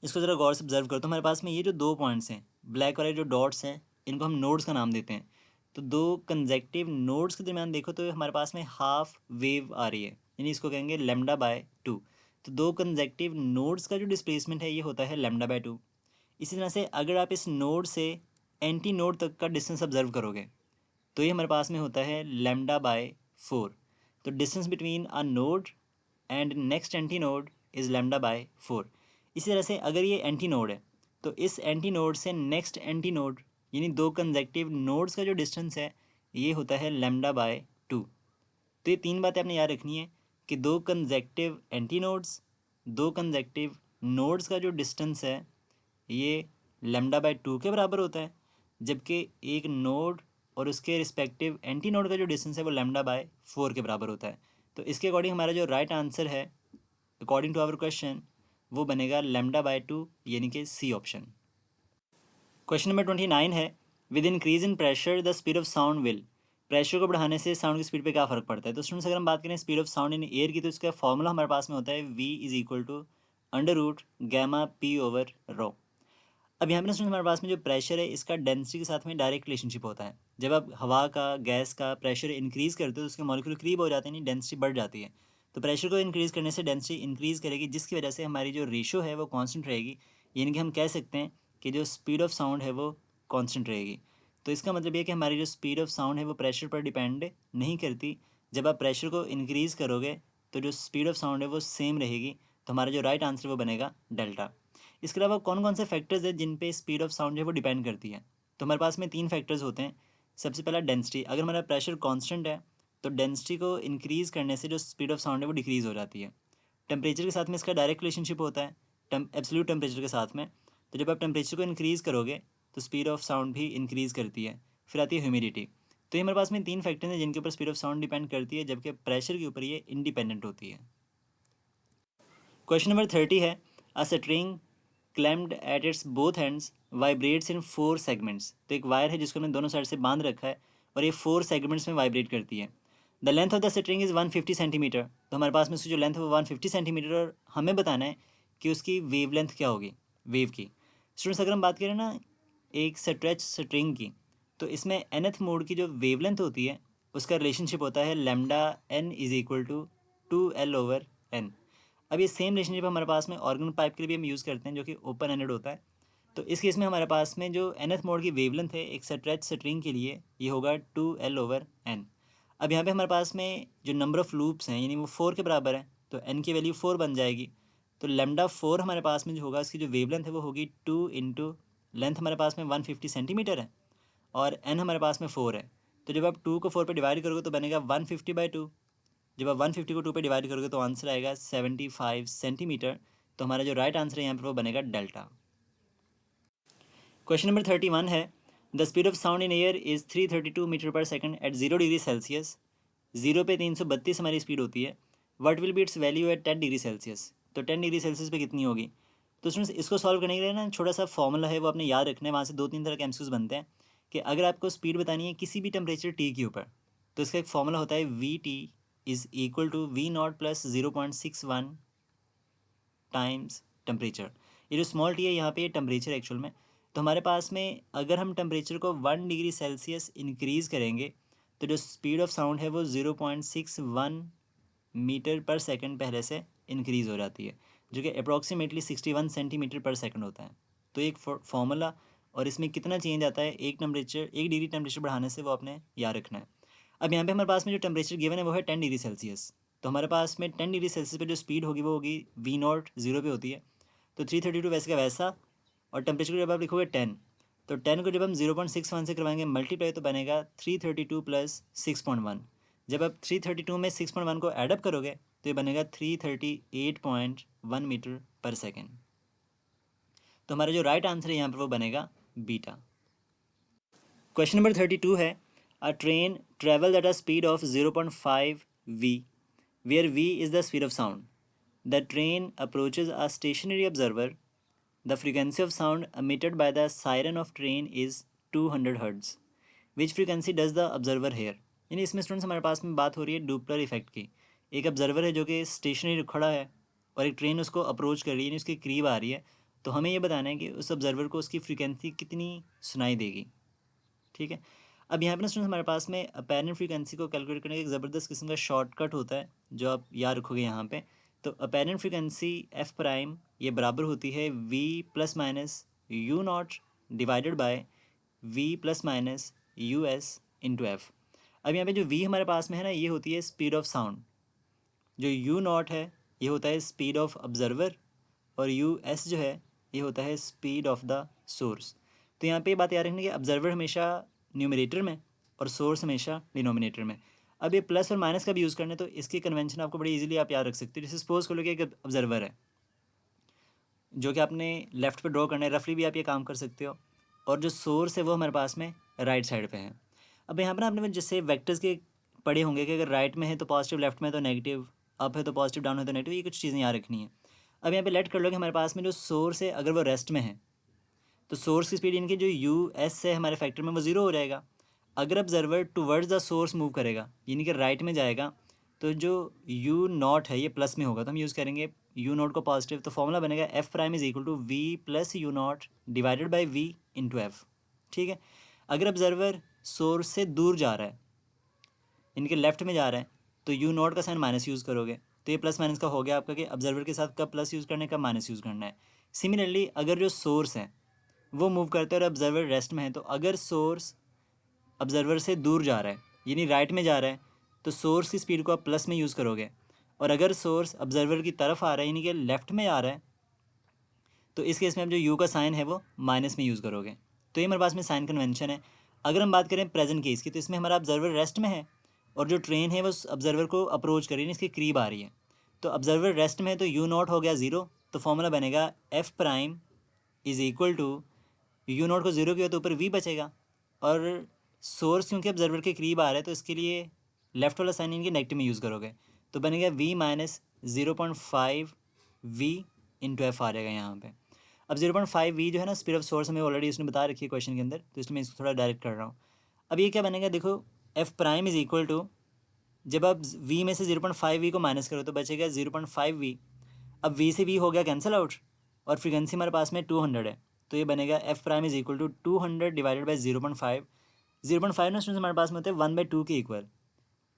इसको ज़रा गौर से ऑब्जर्व करो तो हमारे पास में ये जो दो पॉइंट्स हैं, ब्लैक वाले जो डॉट्स हैं, इनको हम नोड्स का नाम देते हैं। तो दो कंजेक्टिव नोड्स के दरमियान देखो तो हमारे पास में हाफ वेव आ रही है, यानी इसको कहेंगे लेमडा बाय 2। तो दो कंजेक्टिव नोड्स का जो डिस्प्लेसमेंट है ये होता है लेमडा बाय 2। इसी तरह से अगर आप इस नोड से एंटी नोड तक का डिस्टेंस ऑब्जर्व करोगे तो ये हमारे पास में होता है लेमडा बाय 4। तो distance between a node and next anti node is lambda by 4। इसी तरह से अगर ये एंटी नोड है तो इस एंटी नोड से नेक्स्ट एंटी नोड, यानी दो कंजेक्टिव नोड्स का जो डिस्टेंस है ये होता है लेमडा बाय 2। तो ये तीन बातें आपने याद रखनी है कि दो कंजेक्टिव एंटी नोड्स, दो कंजेक्टिव नोड्स का जो डिस्टेंस है ये λ/2 के बराबर होता है, जबकि एक नोड और उसके रिस्पेक्टिव एंटी नोड का जो डिस्टेंस है वो λ/4 के बराबर होता है। तो इसके अकॉर्डिंग हमारा जो राइट आंसर है अकॉर्डिंग टू आवर क्वेश्चन वो बनेगा λ/2 यानी कि सी ऑप्शन। क्वेश्चन नंबर 29 है, with increase in pressure the speed of sound will. Pressure को बढ़ाने से साउंड की स्पीड पे क्या फ़र्क पड़ता है। तो स्टूडेंट्स अगर हम बात करें speed of sound in air की, तो इसका फॉर्मूला हमारे पास में होता है v=√γ p/ρ। अब यहाँ पे ना स्टूडेंट हमारे पास में जो प्रेशर है इसका डेंसिटी के साथ में डायरेक्ट रिलेशनशिप होता है। जब आप हवा का गैस का प्रेशर इंक्रीज़ करते हो तो उसके मॉलिक्यूल करीब हो जाते हैं, यानी डेंसिटी बढ़ जाती है। तो प्रेशर को इंक्रीज़ करने से डेंसिटी इंक्रीज़ करेगी, जिसकी वजह से हमारी जो रेशो है वो कांस्टेंट रहेगी, यानी कि हम कह सकते हैं कि जो स्पीड ऑफ साउंड है वो कांस्टेंट रहेगी। तो इसका मतलब ये कि हमारी जो स्पीड ऑफ साउंड है वो प्रेशर पर डिपेंड नहीं करती। जब आप प्रेशर को इंक्रीज़ करोगे तो जो स्पीड ऑफ साउंड है वो सेम रहेगी। तो हमारा जो राइट आंसर वो बनेगा डेल्टा। इसके अलावा कौन कौन से फैक्टर्स हैं जिन पे स्पीड ऑफ साउंड जो है वो डिपेंड करती है। तो हमारे पास में 3 फैक्टर्स होते हैं। सबसे पहला डेंसिटी, अगर हमारा प्रेशर कांस्टेंट है तो डेंसिटी को इंक्रीज़ करने से जो स्पीड ऑफ साउंड है वो डिक्रीज़ हो जाती है। टेम्परेचर के साथ में इसका डायरेक्ट रिलेशनशिप होता है, एब्सोल्यूट टेम्परेचर के साथ में। तो जब आप टेम्परेचर को इंक्रीज़ करोगे तो स्पीड ऑफ साउंड भी इंक्रीज़ करती है। फिर आती है ह्यूमिडिटी। तो ये हमारे पास में 3 फैक्टर्स हैं जिनके ऊपर स्पीड ऑफ साउंड डिपेंड करती है, जबकि प्रेशर के ऊपर ये इंडिपेंडेंट होती है। क्वेश्चन नंबर 30 है, a string clamped at its both hands vibrates in 4 segments. तो एक वायर है जिसको हमने दोनों साइड से बांध रखा है और ये 4 सेगमेंट्स में वाइब्रेट करती है। The length of the string is 150 centimetre. तो हमारे पास में उसकी जो लेंथ है वो 150 सेंटीमीटर, और हमें बताना है कि उसकी वेव लेंथ क्या होगी वेव की। स्टूडेंट्स अगर हम बात करें ना एक स्ट्रेच स्ट्रिंग की, तो इसमें nth मोड की जो वेव लेंथ होती है उसका रिलेशनशिप होता है λn=2L/n। अब ये सेम रिलेशनशिप हमारे पास में ऑर्गन पाइप के लिए भी हम यूज़ करते हैं, जो कि ओपन एंडेड होता है। तो इस केस में हमारे पास में जो nth मोड की वेवलेंथ है एक स्ट्रेच स्ट्रिंग के लिए ये होगा 2L/n। अब यहाँ पे हमारे पास में जो नंबर ऑफ़ लूप्स हैं यानी वो 4 के बराबर है, तो n की वैल्यू 4 बन जाएगी। तो λ4 हमारे पास में जो होगा इसकी जो वेवलेंथ है वो होगी 2 इंटू लेंथ हमारे पास में 150 सेंटीमीटर है और n हमारे पास में 4 है। तो जब आप 2 को 4 पे डिवाइड करोगे तो बनेगा 150/2। जब आप 150 को 2 पे डिवाइड करोगे तो आंसर आएगा 75 सेंटीमीटर। तो हमारा जो राइट आंसर है यहाँ पर वो बनेगा डेल्टा। क्वेश्चन नंबर 31 है, the speed of sound in air is 332 metre per second at 0 degree Celsius. 0 पे 332 हमारी स्पीड होती है। What will be its value at 10 degree Celsius. तो 10 डिग्री सेल्सियस पे कितनी होगी। तो स्टूडेंट्स इसको सॉल्व करने के लिए ना छोटा सा फॉर्मूला है वो आपने याद रखना है। वहाँ से 2-3 तरह के एमसीक्यूज बनते हैं कि अगर आपको स्पीड बतानी है किसी भी टेम्परेचर टी के ऊपर, तो इसका एक फॉर्मूला होता है VT=V0 + 0.61 टाइम्स टेम्परेचर। ये जो स्मॉल टी है यहाँ पे ये टेम्परेचर एक्चुअल में। तो हमारे पास में अगर हम टेम्परेचर को 1 डिग्री सेल्सियस इंक्रीज़ करेंगे तो जो स्पीड ऑफ साउंड है वो 0.61 मीटर पर सेकंड पहले से इंक्रीज़ हो जाती है, जो कि अप्रॉक्सीमेटली 61 सेंटीमीटर पर सेकंड होता है। तो एक फॉर्मूला और इसमें कितना चेंज आता है एक डिग्री टेम्परेचर बढ़ाने से वो आपने याद रखना है। अब यहाँ पे हमारे पास में जो टेम्परेचर गिवन है वो है 10 डिग्री सेल्सियस। तो हमारे पास में 10 डिग्री सेल्सियस पे जो स्पीड होगी वो होगी V0 0 पे होती है, तो 332 वैसे का वैसा। और टेम्परेचर को जब आप लिखोगे 10, तो 10 को जब हम 0.61 से करवाएंगे मल्टीप्लाई तो बनेगा 332 + 6.1। जब आप 332 में 6.1 को एडअप करोगे तो ये बनेगा 338.1 मीटर पर सेकेंड। तो हमारा जो राइट आंसर है यहाँ पर वो बनेगा बीटा। क्वेश्चन नंबर 32 है, अ train travel at a speed of 0.5 v where v is the speed of sound. The train approaches a stationary observer. The frequency of sound emitted by the siren of train is 200 Hz. Which frequency does the observer hear? यानी इसमें students हमारे पास में बात हो रही है डुपलर effect की। एक ऑब्जर्वर है जो कि स्टेशनरी खड़ा है और एक ट्रेन उसको अप्रोच कर रही है, यानी उसके करीब आ रही है। तो हमें ये बताना है कि उस ऑब्जर्वर को उसकी फ्रीक्वेंसी कितनी सुनाई देगी। ठीक है। अब यहाँ पे ना स्टूडेंट्स हमारे पास में अपेरेंट फ्रीक्वेंसी को कैलकुलेट करने का एक ज़बरदस्त किस्म का शॉर्टकट होता है जो आप याद रखोगे यहाँ पे। तो अपेरेंट फ्रीक्वेंसी एफ प्राइम ये बराबर होती है V+- U0/V+- US/F। अब यहाँ पे जो V हमारे पास में है ना ये होती है स्पीड ऑफ साउंड, जो U0 है ये होता है स्पीड ऑफ ऑब्जर्वर, और US जो है ये होता है स्पीड ऑफ द सोर्स। तो यहाँ पे ये बात याद रखनी कि ऑब्जर्वर हमेशा न्यूमरेटर में और सोर्स हमेशा डिनोमिनेटर में। अब ये प्लस और माइनस का भी यूज़ करना है तो इसकी कन्वेंशन आपको बड़ी इजीली आप याद रख सकते हो। जैसे सपोज कर लो कि एक ऑब्जर्वर है जो कि आपने लेफ़्ट पे ड्रॉ करना है, रफली भी आप ये काम कर सकते हो, और जो सोर्स है वो हमारे पास में राइट साइड पे है। अब यहाँ पर ना आपने जैसे वेक्टर्स के पढ़े होंगे कि अगर राइट में है तो पॉजिटिव, लेफ्ट में है तो नेगेटिव, अप है तो पॉजिटिव, डाउन है तो नेगेटिव, ये कुछ चीज़ें याद रखनी है। अब यहाँ पे लेट कर लो कि हमारे पास में जो सोर्स है अगर वो रेस्ट में है तो सोर्स की स्पीड यानी कि जो यू एस है हमारे फैक्टर में वो ज़ीरो हो जाएगा। अगर observer towards the source move करेगा यानी कि राइट में जाएगा तो जो यू नॉट है ये प्लस में होगा, तो हम यूज़ करेंगे यू नॉट को पॉजिटिव, तो फॉर्मूला बनेगा F prime is equal to V plus U naught divided by V into F. ठीक है। अगर ऑब्जर्वर सोर्स से दूर जा रहा है इनके लेफ्ट में जा रहा है तो यू नॉट का साइन माइनस यूज़ करोगे, तो ये प्लस माइनस का हो गया आपका कि ऑब्जर्वर के साथ कब प्लस यूज़ करना है कब माइनस यूज़ करना है। सिमिलरली अगर जो सोर्स है वो मूव करता है और ऑब्जर्वर रेस्ट में है, तो अगर सोर्स ऑब्जर्वर से दूर जा रहा है यानी राइट में जा रहा है तो सोर्स की स्पीड को आप प्लस में यूज़ करोगे, और अगर सोर्स ऑब्जर्वर की तरफ आ रहा है यानी कि लेफ्ट में आ रहा है तो इस केस में आप जो यू का साइन है वो माइनस में यूज़ करोगे। तो ये हमारे पास में साइन कन्वेंशन है। अगर हम बात करें प्रेजेंट केस की तो इसमें हमारा ऑब्जर्वर रेस्ट में है और जो ट्रेन है वो ऑब्जर्वर को अप्रोच कर रही है, इसके करीब आ रही है, तो ऑब्जर्वर रेस्ट में है तो यू नॉट हो गया ज़ीरो, तो फॉर्मूला बनेगा F prime is equal to U naught को ज़ीरो किया तो ऊपर वी बचेगा, और सोर्स क्योंकि ऑब्जर्वर के करीब आ रहा है तो इसके लिए लेफ्ट वाला साइन इनके नेगेटिव में यूज़ करोगे, तो बनेगा v minus 0.5 v into f आ जाएगा यहाँ पे। अब 0.5 वी जो है ना स्पीड ऑफ सोर्स हमें ऑलरेडी उसने बता रखी है क्वेश्चन के अंदर, तो इसलिए मैं इसको थोड़ा डायरेक्ट कर रहा हूँ। अब ये क्या बनेगा, देखो F prime is equal to, जब आप वी में से 0.5 वी को माइनस करो तो बचेगा 0.5 वी। अब वी से वी हो गया कैंसिल आउट और फ्रीक्वेंसी हमारे पास में 200 है, तो ये बनेगा F prime is equal to 200 divided by 0.5। 0.5 ना स्टूडेंट्स हमारे पास में होते हैं 1/2 के इक्वल।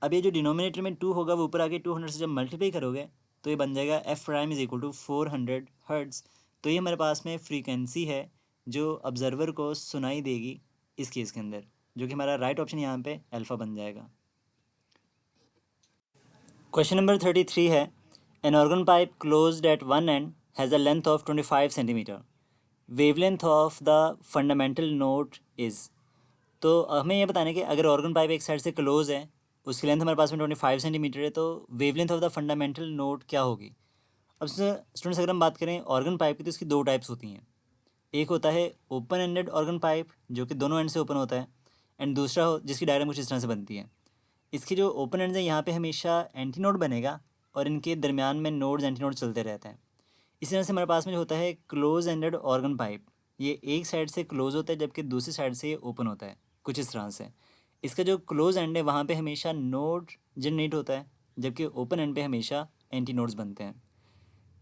अब ये जो डिनोमिनेटर में 2 होगा वो ऊपर आके 200 से जब मल्टीप्लाई करोगे तो ये बन जाएगा F prime is equal to 400 hertz. तो ये हमारे पास में फ्रीक्वेंसी है जो ऑब्जर्वर को सुनाई देगी इस केस के अंदर, जो कि हमारा राइट ऑप्शन यहाँ पे अल्फ़ा बन जाएगा। क्वेश्चन नंबर 33 है, an organ pipe closed eight one and has a length of 25 centimetre, wavelength of the fundamental note is. तो हमें ये बताना है कि अगर ऑर्गन पाइप एक साइड से क्लोज है, उसकी लेंथ हमारे पास में 25 सेंटीमीटर है, तो wavelength of the fundamental note क्या होगी। अब स्टूडेंट्स अगर हम बात करें ऑर्गन पाइप की तो इसकी दो टाइप्स होती हैं। एक होता है ओपन एंडेड ऑर्गन पाइप जो कि दोनों एंड से ओपन होता है, एंड दूसरा जिसकी डायग्राम कुछ इस तरह से बनती है। इसकी जो ओपन एंड है यहाँ पे हमेशा एंटी नोड बनेगा और इनके दरमियान में नोड्स एंटी नोड चलते रहते हैं। इसी तरह से हमारे पास में जो होता है क्लोज एंडेड ऑर्गन पाइप, ये एक साइड से क्लोज होता है जबकि दूसरी साइड से ये ओपन होता है कुछ इस तरह से। इसका जो क्लोज एंड है वहाँ पे हमेशा नोड जनरेट होता है जबकि ओपन एंड पे हमेशा एंटी नोड्स बनते हैं।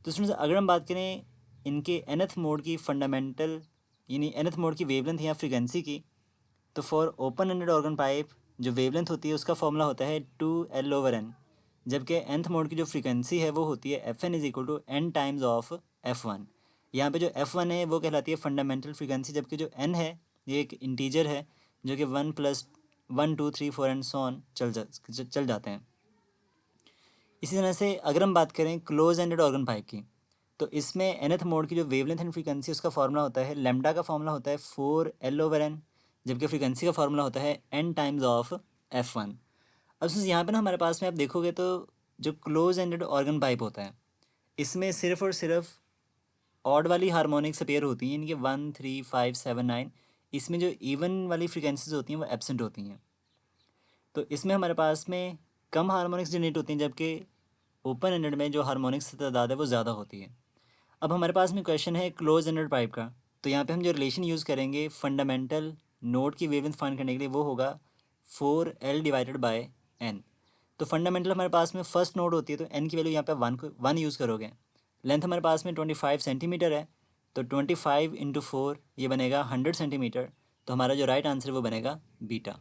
तो स्टूडेंट्स अगर हम बात करें इनके nth मोड की फंडामेंटल यानी nth मोड की वेवलेंथ या फ्रीक्वेंसी की, तो for open ended organ pipe जो वेवलेंथ होती है उसका फॉर्मूला होता है 2L/n, जबकि nth मोड की जो फ्रीक्वेंसी है वो होती है Fn is equal to n times of F1। यहाँ पे जो F1 है वो कहलाती है फंडामेंटल फ्रीक्वेंसी, जबकि जो n है ये एक इंटीजर है जो कि 1 + 1 2 3 4 एंड सो ऑन चल जाते हैं। इसी तरह से अगर हम बात करें क्लोज एंडेड ऑर्गन पाइप की, तो इसमें nth मोड की जो वेवलेंथ एंड फ्रीक्वेंसी उसका फार्मूला होता है लेमडा का फार्मूला होता है 4L/n, जबकि फ्रीक्वेंसी का फार्मूला होता है n टाइम्स ऑफ F1। अब यहाँ पे ना हमारे पास में आप देखोगे तो जो क्लोज एंडेड ऑर्गन पाइप होता है इसमें सिर्फ और सिर्फ ऑड वाली हार्मोनिक्स अपेयर होती हैं, यानी कि 1 3 5 7 9। इसमें जो इवन वाली फ्रीक्वेंसीज होती हैं वो एब्सेंट होती हैं, तो इसमें हमारे पास में कम हार्मोनिक्स जनरेट होती हैं, जबकि ओपन एंडेड में जो हार्मोनिक्स की तादाद है वो ज़्यादा होती है। अब हमारे पास में क्वेश्चन है क्लोज एंडेड पाइप का, तो यहाँ पे हम जो रिलेशन यूज़ करेंगे फंडामेंटल नोड की वेवलेंथ फाइंड करने के लिए वो होगा 4L/n। तो फंडामेंटल हमारे पास में फर्स्ट नोड होती है तो n की वैल्यू यहाँ पे 1 यूज़ करोगे। लेंथ हमारे पास में 25 सेंटीमीटर है, तो 25 × 4 ये बनेगा 100 सेंटीमीटर, तो हमारा जो राइट आंसर है वो बनेगा बीटा।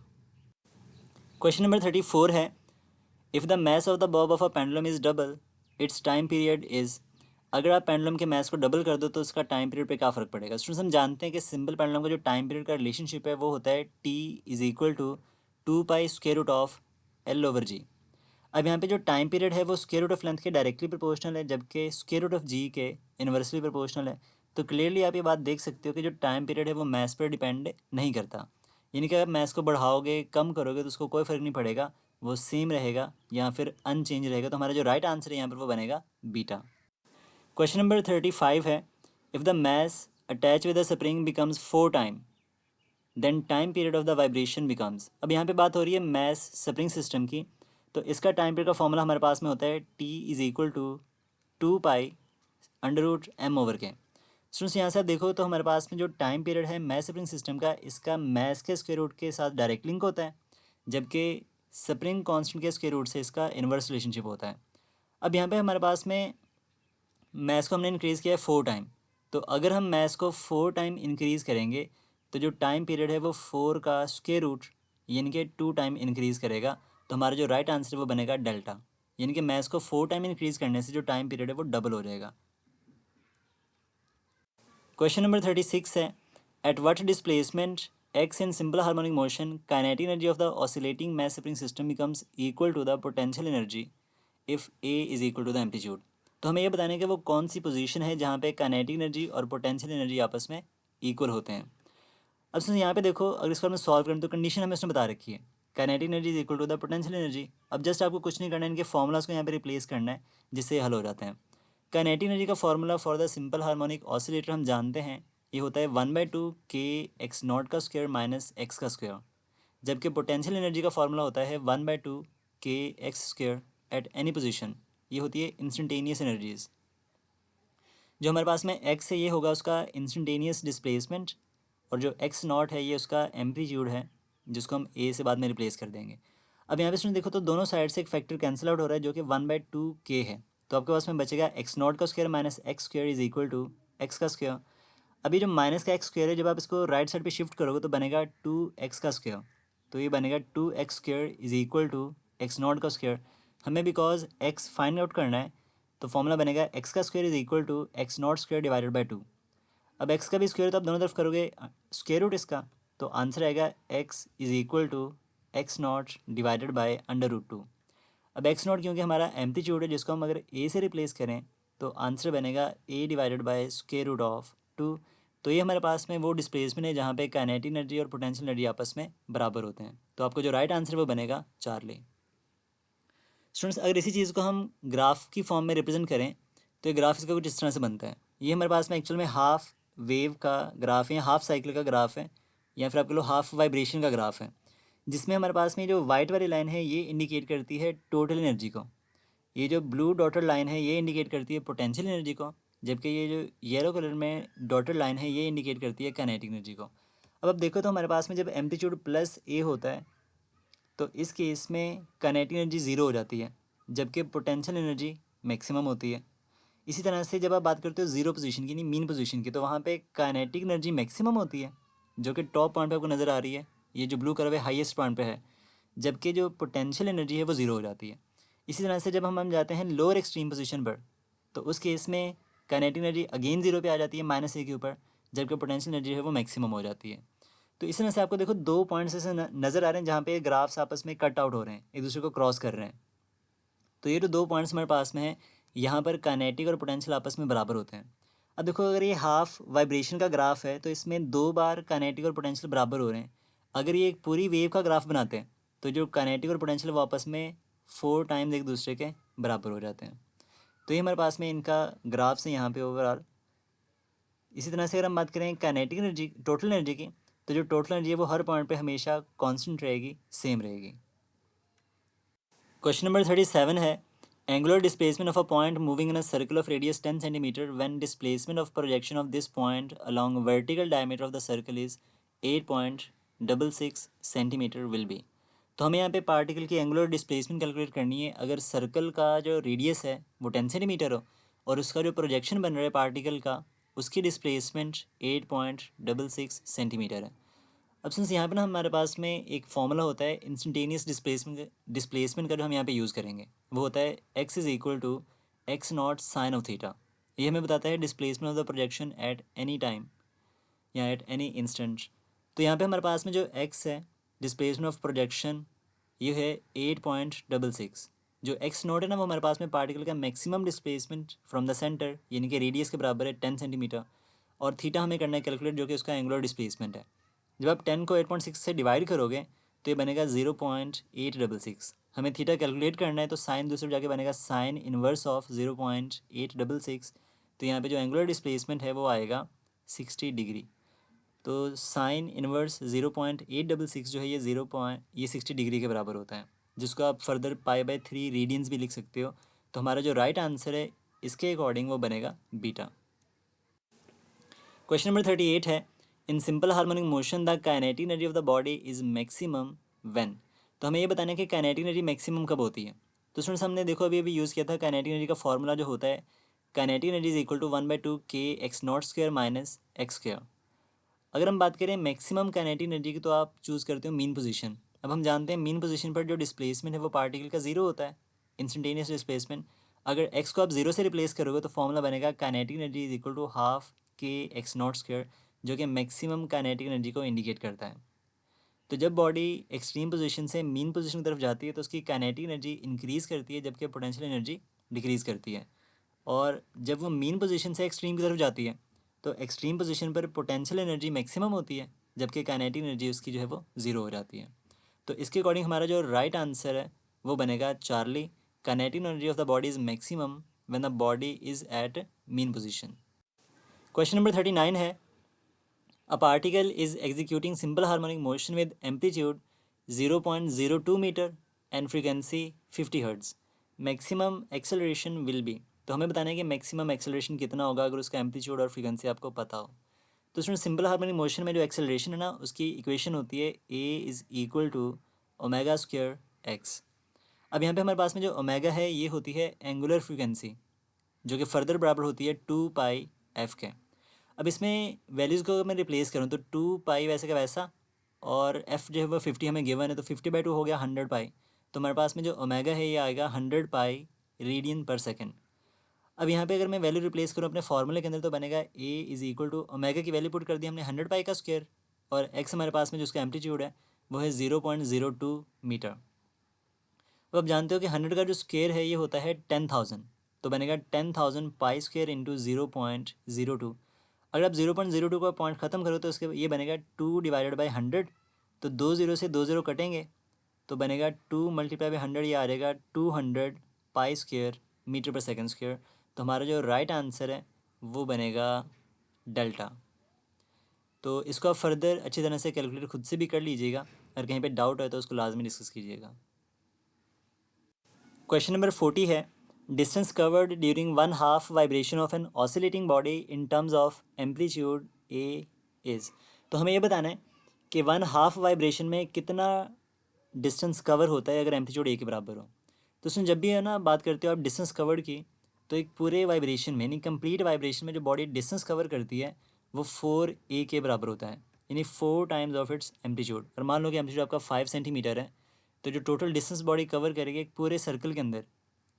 क्वेश्चन नंबर 34 है, if the mass of the Bob of a pendulum is double it's time period is. अगर आप पेंडुलम के मैस को डबल कर दो तो उसका टाइम पीरियड पे क्या फ़र्क पड़ेगा। स्टूडेंट्स हम जानते हैं कि सिंपल पेंडुलम का जो टाइम पीरियड का रिलेशनशिप है वो होता है t is equal to 2π√L/g। अब यहाँ पे जो टाइम पीरियड है वो स्क्वायर रूट ऑफ लेंथ के डायरेक्टली प्रोपोर्शनल है, जबकि स्क्वायर रूट ऑफ जी के इन्वर्सली प्रोपोर्शनल है। तो क्लियरली आप ये बात देख सकते हो कि जो टाइम पीरियड है वो मैथ्स पर डिपेंड नहीं करता, यानी कि आप मैथ्स को बढ़ाओगे कम करोगे तो उसको कोई फ़र्क नहीं पड़ेगा, वो सेम रहेगा या फिर अनचेंज रहेगा। तो हमारा जो राइट आंसर है यहाँ पर वो बनेगा बीटा। क्वेश्चन नंबर 35 है, if the mass attach with the spring becomes 4 time then time period of the vibration becomes. अब यहाँ पे बात हो रही है मैस स्प्रिंग सिस्टम की, तो इसका टाइम पीरियड का फॉर्मूला हमारे पास में होता है T is equal to 2 pi √m/k। Students यहाँ से आप देखो तो हमारे पास में जो टाइम पीरियड है मैस स्प्रिंग सिस्टम का, इसका मैस के स्क्वायर रूट के साथ डायरेक्ट लिंक होता है, जबकि स्प्रिंग कांस्टेंट के स्क्वायर रूट से इसका इन्वर्स रिलेशनशिप होता है। अब यहाँ पे हमारे पास में मैस को हमने इंक्रीज़ किया है 4 टाइम, तो अगर हम मैस को 4 टाइम इंक्रीज़ करेंगे तो जो टाइम पीरियड है वो 4 का स्क्वायर रूट यानी कि 2 टाइम इंक्रीज़ करेगा, तो हमारा जो राइट आंसर है वो बनेगा डेल्टा, यानी कि मैस को 4 टाइम इंक्रीज़ करने से जो टाइम पीरियड है वो डबल हो जाएगा। क्वेश्चन नंबर 36 है, at what displacement X in simple harmonic motion kinetic energy of the oscillating mass spring system becomes equal to the potential energy if A is equal to the amplitude. तो हमें ये बताना है कि वो कौन सी position है जहाँ पे काइनेटिक एनर्जी और पोटेंशियल एनर्जी आपस में इक्वल होते हैं। अब सुन यहाँ पे देखो, अगर इसको हमें सॉल्व करें तो कंडीशन हमें उसने बता रखी है kinetic energy is equal to the potential energy. अब जस्ट आपको कुछ नहीं करना है, इनके फॉर्मूलाज को यहाँ पे रिप्लेस करना है जिससे हल हो जाते हैं। काइनेटिक एनर्जी का formula for the simple harmonic oscillator हम जानते हैं, ये होता है 1/2 k(x0) का स्क्वायर माइनस एक्स का स्क्वायर, जबकि पोटेंशियल एनर्जी का फॉर्मूला होता है 1/2 k(x²) एट एनी पोजीशन, ये होती है इंस्टेंटेनियस एनर्जीज। जो हमारे पास में x है ये होगा उसका इंस्टेंटेनियस डिस्प्लेसमेंट, और जो x0 है ये उसका एम्पलीट्यूड है जिसको हम a से बाद में रिप्लेस कर देंगे। अब यहाँ पे स्टूडेंट देखो तो दोनों साइड से एक फैक्टर कैंसिल आउट हो रहा है जो कि 1/2k है, तो आपके पास में बचेगा x0 का square minus x² is equal to X का स्क्वायर। अभी जो माइनस का एक्स स्क्वायर है जब आप इसको राइट साइड पे शिफ्ट करोगे तो बनेगा 2x का स्क्वायर, तो ये बनेगा 2x² is equal to x0 का स्क्वायर। हमें बिकॉज x फाइंड आउट करना है तो फॉर्मूला बनेगा x का square is equal to x0² divided by 2। अब x का भी स्क्वायर तो आप दोनों तरफ करोगे स्क्वायर रूट इसका, तो आंसर आएगा x is equal to x0 divided by √2। अब x0 क्योंकि हमारा एम्पलीट्यूड है जिसको हम अगर a से रिप्लेस करें तो आंसर बनेगा a divided by square root of 2। तो ये हमारे पास में वो डिस्प्लेसमेंट है जहाँ पे काइनेटिक एनर्जी और पोटेंशियल एनर्जी आपस में बराबर होते हैं, तो आपको जो राइट आंसर वो बनेगा चार्ली। स्टूडेंट्स अगर इसी चीज़ को हम ग्राफ की फॉर्म में रिप्रेजेंट करें तो ये ग्राफ इसका कुछ इस तरह से बनता है। ये हमारे पास में एक्चुअल में हाफ वेव का ग्राफ है, हाफ साइकिल का ग्राफ है, या फिर आप कह लो हाफ वाइब्रेशन का ग्राफ है, जिसमें हमारे पास में जो वाइट वाली लाइन है ये इंडिकेट करती है टोटल एनर्जी को, ये जो ब्लू डॉटेड लाइन है ये इंडिकेट करती है पोटेंशियल एनर्जी को, जबकि ये जो येलो कलर में डॉटेड लाइन है ये इंडिकेट करती है काइनेटिक एनर्जी को। अब देखो तो हमारे पास में जब एम्पलीट्यूड प्लस ए होता है तो इस केस में काइनेटिक एनर्जी ज़ीरो हो जाती है, जबकि पोटेंशियल एनर्जी मैक्सिमम होती है। इसी तरह से जब आप बात करते हो जीरो पोजीशन की, नहीं मीन पोजीशन की, तो वहाँ पे काइनेटिक एनर्जी मैक्सिमम होती है जो कि टॉप पॉइंट पे आपको नज़र आ रही है, ये जो ब्लू कर्व है हाईएस्ट पॉइंट पे है, जबकि जो पोटेंशियल एनर्जी है वो ज़ीरो हो जाती है। इसी तरह से जब हम जाते हैं लोअर एक्सट्रीम पोजीशन पर तो उस केस में काइनेटिक एनर्जी अगेन ज़ीरो पे आ जाती है -a के ऊपर, जबकि पोटेंशियल एनर्जी है वो मैक्सिमम हो जाती है। तो इस तरह से आपको देखो दो पॉइंट्स ऐसे नज़र आ रहे हैं जहाँ पे ग्राफ्स आपस में कट आउट हो रहे हैं, एक दूसरे को क्रॉस कर रहे हैं। तो ये जो दो पॉइंट्स हमारे पास में है यहाँ पर काइनेटिक और पोटेंशियल आपस में बराबर होते हैं। अब देखो अगर ये हाफ वाइब्रेशन का ग्राफ है तो इसमें 2 बार काइनेटिक और पोटेंशियल बराबर हो रहे हैं। अगर ये एक पूरी वेव का ग्राफ बनाते हैं तो जो काइनेटिक और पोटेंशियल वो आपस में 4 टाइम्स एक दूसरे के बराबर हो जाते हैं। तो ये हमारे पास में इनका ग्राफ्स है यहाँ पे ओवरऑल। इसी तरह से अगर हम बात करें काइनेटिक एनर्जी टोटल एनर्जी की, तो जो टोटल एनर्जी है वो हर पॉइंट पे हमेशा कांस्टेंट रहेगी, सेम रहेगी। क्वेश्चन नंबर 37 है, angular displacement of a point moving in a circle of radius 10 centimetre when displacement of projection of this point along vertical diameter of the circle is 8.66 centimetre will be. तो हमें यहाँ पे particle की angular displacement calculate करनी है अगर circle का जो रेडियस है वो 10 सेंटीमीटर हो और उसका जो प्रोजेक्शन बन रहा है पार्टिकल का उसकी डिस्प्लेसमेंट 8.66 सेंटीमीटर है। अब सिंस यहाँ पे ना हमारे पास में एक फॉर्मूला होता है इंस्टेंटेनियस डिस्प्लेसमेंट का जो हम यहाँ पे यूज़ करेंगे वो होता है x is equal to x0 sine of theta. ये हमें बताता है displacement of the projection at any time या एट एनी इंस्टेंट। तो यहाँ पे हमारे पास में जो x है डिस्प्लेसमेंट ऑफ प्रोजेक्शन ये है 8.66। जो x0 है ना वो हमारे पास में पार्टिकल का maximum displacement from the centre यानी कि रेडियस के बराबर है 10 सेंटीमीटर, और थीटा हमें करना है कैलकुलेट जो कि उसका एंगुलर डिस्प्लेसमेंट है। जब आप 10 को 8.6 से डिवाइड करोगे तो ये बनेगा 0.866। हमें थीटा कैलकुलेट करना है तो साइन दूसरी जाके बनेगा साइन इनवर्स ऑफ 0.866 तो यहाँ पे जो एंगुलर डिस्प्लेसमेंट है वो आएगा 60 डिग्री। तो साइन इनवर्स 0.866 जो है ये 60 डिग्री के बराबर होता है, जिसको आप फर्दर π/3 रेडियंस भी लिख सकते हो। तो हमारा जो राइट आंसर है इसके अकॉर्डिंग वो बनेगा बीटा। क्वेश्चन नंबर 38 है, इन simple harmonic motion the kinetic energy of the body is maximum when. तो हमें ये बताना है कि काइनेटिक एनर्जी मैक्सिमम कब होती है। तो स्टूडेंट्स हमने देखो अभी यूज़ किया था काइनेटिक एनर्जी का फॉर्मूला जो होता है, kinetic energy is equal to 1/2 kx0² minus x²। अगर हम बात करें मैक्सिमम काइनेटिक एनर्जी की तो आप चूज़ करते हो मीन पोजीशन। अब हम जानते हैं मीन पोजीशन पर जो डिस्प्लेसमेंट है वो पार्टिकल का जीरो होता है, इंस्टेंटेनियस डिस्प्लेसमेंट। अगर x को आप जीरो से रिप्लेस करोगे तो फॉर्मूला बनेगा kinetic energy is equal to half kx0², जो कि मैक्सिमम काइनेटिक एनर्जी को इंडिकेट करता है। तो जब बॉडी एक्सट्रीम पोजीशन से मीन पोजीशन की तरफ जाती है तो उसकी काइनेटिक एनर्जी इंक्रीज़ करती है, जबकि पोटेंशियल एनर्जी डिक्रीज़ करती है। और जब वो मीन पोजीशन से एक्सट्रीम की तरफ जाती है तो एक्सट्रीम पोजीशन पर पोटेंशियल एनर्जी मैक्सिमम होती है, जबकि काइनेटिक एनर्जी उसकी जो है वो ज़ीरो हो जाती है। तो इसके अकॉर्डिंग हमारा जो राइट आंसर है वो बनेगा Charlie. Kinetic energy of the body is maximum when the body is at mean position. Question number 39 है, a particle is executing simple harmonic motion with amplitude 0.02 meter and frequency 50 Hz. Maximum acceleration will be। तो हमें बताना है कि maximum acceleration कितना होगा अगर उसका एम्पलीट्यूड और फ्रीक्वेंसी आपको पता हो। तो उसमें सिंपल हार्मोनिक मोशन में जो एक्सेलरेशन है ना उसकी इक्वेशन होती है a is equal to ω² x। अब यहाँ पे हमारे पास में जो ओमेगा है ये होती है एंगुलर फ्रीक्वेंसी, जो कि फर्दर बराबर होती है 2πf के। अब इसमें वैल्यूज़ को अगर मैं रिप्लेस करूँ तो 2π वैसे का वैसा, और f जो है वो 50 हमें गिवन है तो 50/2 हो गया 100π। तो हमारे पास में जो ओमेगा है ये आएगा 100π रेडियन पर सेकेंड। अब यहाँ पे अगर मैं वैल्यू रिप्लेस करूँ अपने फॉर्मूले के अंदर तो बनेगा a is equal to omega की वैल्यू पुट कर दी हमने 100π का स्क्वायर, और x हमारे पास में जो उसका एम्पलीट्यूड है वो है 0.02 मीटर। तो आप जानते हो कि 100 का जो स्क्वायर है ये होता है 10,000, तो बनेगा 10,000 π² इंटू 0.02। अगर आप 0.02 का पॉइंट ख़त्म करो तो उसके ये बनेगा 2/100। तो 2 0 से 2 0 कटेंगे तो बनेगा 2 × 100, ये आ जाएगा 200 π² मीटर पर सेकेंड स्क्वायर। तो हमारा जो राइट आंसर है वो बनेगा डेल्टा। तो इसको आप फर्दर अच्छी तरह से कैलकुलेट खुद से भी कर लीजिएगा, अगर कहीं पे डाउट है तो उसको लाजमी डिस्कस कीजिएगा। क्वेश्चन नंबर 40 है, distance covered during 1/2 vibration of an oscillating body in terms of amplitude A is. तो हमें ये बताना है कि 1/2 वाइब्रेशन में कितना डिस्टेंस कवर होता है अगर एम्पलीट्यूड ए के बराबर हो। तो उसमें जब भी है ना बात करते हो आप डिस्टेंस कवर्ड की, तो एक पूरे वाइब्रेशन में यानी कंप्लीट वाइब्रेशन में जो बॉडी डिस्टेंस कवर करती है वो 4a के बराबर होता है, यानी 4 टाइम्स ऑफ इट्स एम्पलीट्यूड। और मान लो कि एम्पलीट्यूड आपका 5 सेंटीमीटर है तो जो टोटल डिस्टेंस बॉडी कवर करेगी एक पूरे सर्कल के अंदर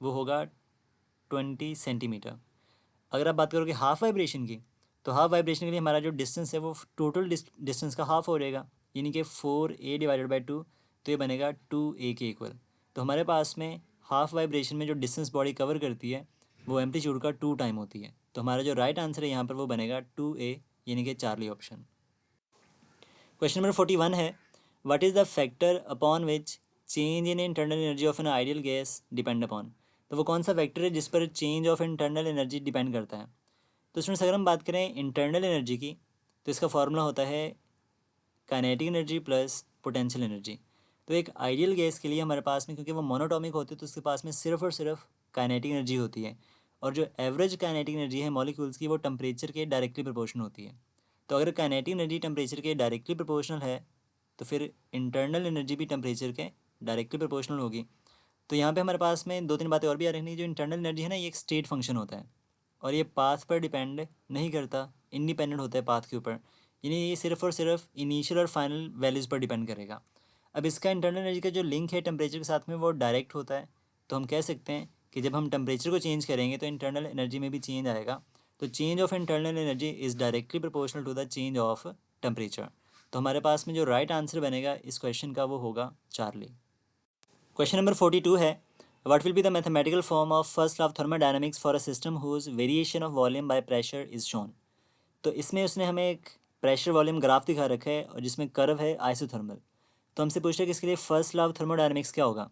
वो होगा 20 सेंटीमीटर। अगर आप बात करोगे हाफ वाइब्रेशन की, तो हाफ वाइब्रेशन के लिए हमारा जो डिस्टेंस है वो टोटल डिस्टेंस का हाफ हो जाएगा, यानी कि 4a/2, तो ये बनेगा 2a के इक्वल। तो हमारे पास में हाफ वाइब्रेशन में जो डिस्टेंस बॉडी कवर करती है वो एम्पलीट्यूड का 2 टाइम होती है। तो हमारा जो राइट आंसर है यहाँ पर वो बनेगा 2a, यानी कि चार्ली ऑप्शन। क्वेश्चन नंबर 41 है, what is the factor upon which change in internal energy of an ideal gas depend upon. तो वो कौन सा फैक्टर है जिस पर change of internal energy depend करता है। तो स्टूडेंट्स अगर हम बात करें इंटरनल एनर्जी की तो इसका फार्मूला होता है kinetic energy plus potential energy. तो एक आइडियल गैस के लिए हमारे पास में, क्योंकि वो मोनोटॉमिक होती है तो उसके पास में सिर्फ और सिर्फ काइनेटिक एनर्जी होती है, और जो एवरेज काइनेटिक एनर्जी है मॉलिक्यूल्स की वो टेम्परेचर के डायरेक्टली प्रोपोर्शनल होती है। तो अगर काइनेटिक एनर्जी टेम्परेचर के डायरेक्टली प्रोपोर्शनल है तो फिर इंटरनल एनर्जी भी टेम्परेचर के डायरेक्टली प्रोपोर्शनल होगी। तो यहाँ पे हमारे पास में 2-3 बातें और भी आ रही हैं। जो इंटरनल एनर्जी है ना ये एक स्टेट फंक्शन होता है और ये पाथ पर डिपेंड नहीं करता, इंडिपेंडेंट होता है पाथ के ऊपर, यानी ये सिर्फ और सिर्फ इनिशियल और फाइनल वैल्यूज़ पर डिपेंड करेगा। अब इसका इंटरनल एनर्जी का जो लिंक है टेम्परेचर के साथ में वो डायरेक्ट होता है। तो हम कह सकते हैं कि जब हम टेम्परेचर को चेंज करेंगे तो इंटरनल एनर्जी में भी चेंज आएगा। तो change of internal energy is directly proportional to the change of temperature. तो हमारे पास में जो राइट आंसर बनेगा इस क्वेश्चन का वो होगा चार्ली। क्वेश्चन नंबर 42 है, what will be the mathematical form of first law of thermodynamics for a system whose variation of volume by pressure is shown. तो इसमें उसने हमें एक प्रेशर वॉल्यूम ग्राफ दिखा रखा है और जिसमें कर्व है आइसोथर्मल। तो हमसे पूछा है कि इसके लिए फर्स्ट लॉ ऑफ थर्मोडायनामिक्स क्या होगा।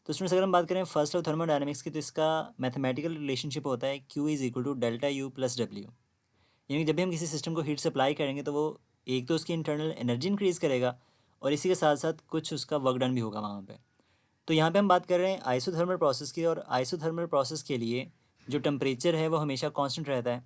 तो स्टूडेंट्स अगर हम बात करें फर्स्ट ऑफ थर्मोडायनेमिक्स की, तो इसका मैथमेटिकल रिलेशनशिप होता है Q is equal to delta U plus W. यानी कि जब भी हम किसी सिस्टम को हीट सप्लाई करेंगे तो वो एक तो उसकी इंटरनल एनर्जी इंक्रीज़ करेगा और इसी के साथ साथ कुछ उसका वर्क डन भी होगा वहाँ पे। तो यहाँ पे हम बात कर रहे हैं आइसोथर्मल प्रोसेस की, और आइसोथर्मल प्रोसेस के लिए जो टेम्परेचर है वो हमेशा कांस्टेंट रहता है।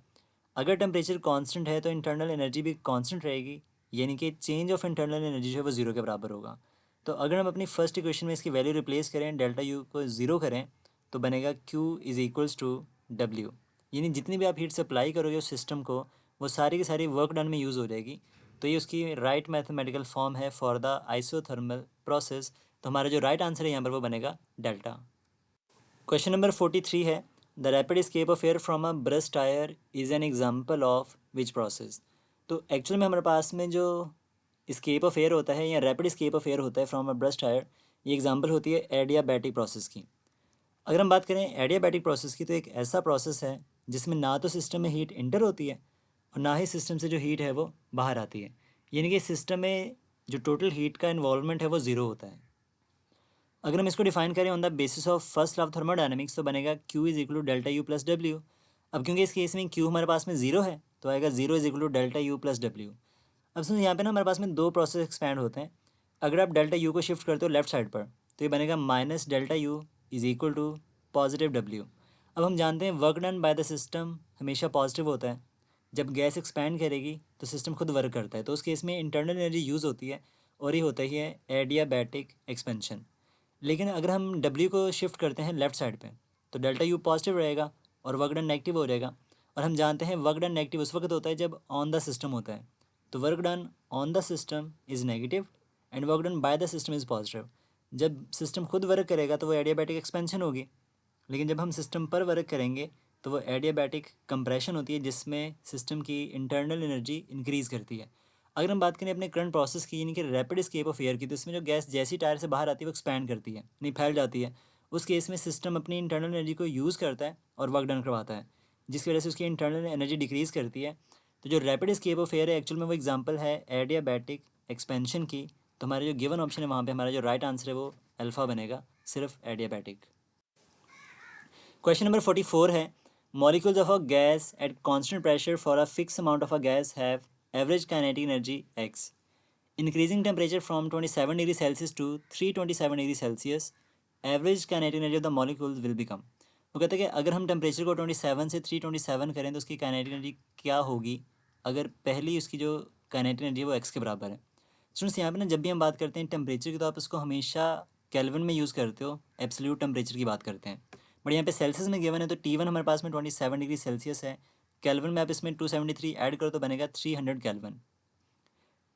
अगर टेम्परेचर कांस्टेंट है तो इंटरनल एनर्जी भी कांस्टेंट रहेगी, यानी कि चेंज ऑफ इंटरनल एनर्जी जो है वो ज़ीरो के बराबर होगा। तो अगर हम अपनी फर्स्ट इक्वेशन में इसकी वैल्यू रिप्लेस करें, डेल्टा यू को ज़ीरो करें, तो बनेगा Q is equals to W. यानी जितनी भी आप हीट सप्लाई करोगे उस सिस्टम को, वो सारी की सारी वर्क डन में यूज़ हो जाएगी। तो ये उसकी राइट मैथमेटिकल फॉर्म है फॉर द आइसोथर्मल प्रोसेस। तो हमारा जो राइट आंसर है यहाँ पर वो बनेगा डेल्टा। क्वेश्चन नंबर 43 है, the rapid escape of air from a brush tyre is an example of which process. तो एक्चुअल में हमारे पास में जो escape ऑफ एयर होता है या रैपिड escape ऑफ एयर होता है फ्रॉम अ ब्रश टायर, ये एग्जाम्पल होती है एडियाबैटिक प्रोसेस की। अगर हम बात करें एडियाबैटिक प्रोसेस की, तो एक ऐसा प्रोसेस है जिसमें ना तो सिस्टम में हीट इंटर होती है और ना ही सिस्टम से जो हीट है वो बाहर आती है। यानी कि सिस्टम में जो टोटल हीट का इन्वॉल्वमेंट है वो ज़ीरो होता है। अगर हम इसको डिफाइन करें on the basis of first law of thermodynamics, तो बनेगा Q is equal to delta U plus W. अब क्योंकि इस केस में Q हमारे पास में ज़ीरो है, तो आएगा zero is equal to delta U plus W. अब सुन, यहाँ पे ना हमारे पास में दो प्रोसेस एक्सपैंड होते हैं। अगर आप डेल्टा यू को शिफ्ट करते हो लेफ्ट साइड पर, तो ये बनेगा minus delta U is equal to positive W. अब हम जानते हैं work done by the system हमेशा पॉजिटिव होता है। जब गैस एक्सपैंड करेगी तो सिस्टम खुद वर्क करता है, तो उस केस में इंटरनल एनर्जी यूज़ होती है और ये होता ही है एडियाबैटिक एक्सपेंशन। लेकिन अगर हम डब्ल्यू को शिफ्ट करते हैं लेफ्ट साइड पे, तो डेल्टा यू पॉजिटिव रहेगा और वर्क डन नेगेटिव हो जाएगा। और हम जानते हैं वर्क डन नेगेटिव उस वक्त होता है जब ऑन द सिस्टम होता है। तो work done on the system is negative and work done by the system is positive. जब सिस्टम खुद वर्क करेगा तो वो एडियाबैटिक एक्सपेंशन होगी, लेकिन जब हम सिस्टम पर वर्क करेंगे तो वो एडियाबैटिक कंप्रेशन होती है, जिसमें सिस्टम की इंटरनल एनर्जी इंक्रीज़ करती है। अगर हम बात करें अपने करंट प्रोसेस की, यानी कि रैपिड एस्केप ऑफ एयर की, तो इसमें जो गैस जैसी टायर से बाहर आती है वो एक्सपैंड करती है, नहीं फैल जाती है। उस केस में सिस्टम अपनी इंटरनल एनर्जी को यूज़ करता है और वर्क डन करवाता है, जिसकी वजह से उसकी इंटरनल एनर्जी डिक्रीज़ करती है। तो जो रैपिड एस्केप ऑफ एयर है एक्चुअल में वो एग्जाम्पल है एडियाबैटिक एक्सपेंशन की। तो हमारा जो गिवन ऑप्शन है वहाँ पे हमारा जो राइट आंसर है वो अल्फ़ा बनेगा, सिर्फ एडियाबैटिक। क्वेश्चन नंबर 44 है, molecules of a gas at constant pressure for a fix amount of a gas have average kinetic energy x। Increasing temperature from 27 degree Celsius to 327 degree Celsius, average kinetic energy of the molecules will become. वो कहते हैं कि अगर हम temperature को 27 से 327 करें तो उसकी काइनेटिक एनर्जी क्या होगी, अगर पहली उसकी जो काइनेटिक एनर्जी है वो x के बराबर है। स्टूडेंट्स यहाँ पे ना जब भी हम बात करते हैं टेम्परेचर की, तो आप उसको हमेशा केल्विन में यूज़ करते हो, एब्सोल्यूट टेम्परेचर की बात करते हैं। बट यहाँ पे सेल्सियस में गिवन है, तो T1 हमारे पास में 27 डिग्री सेल्सियस है। केल्विन में आप इसमें 273 ऐड करो तो बनेगा 300 केल्विन।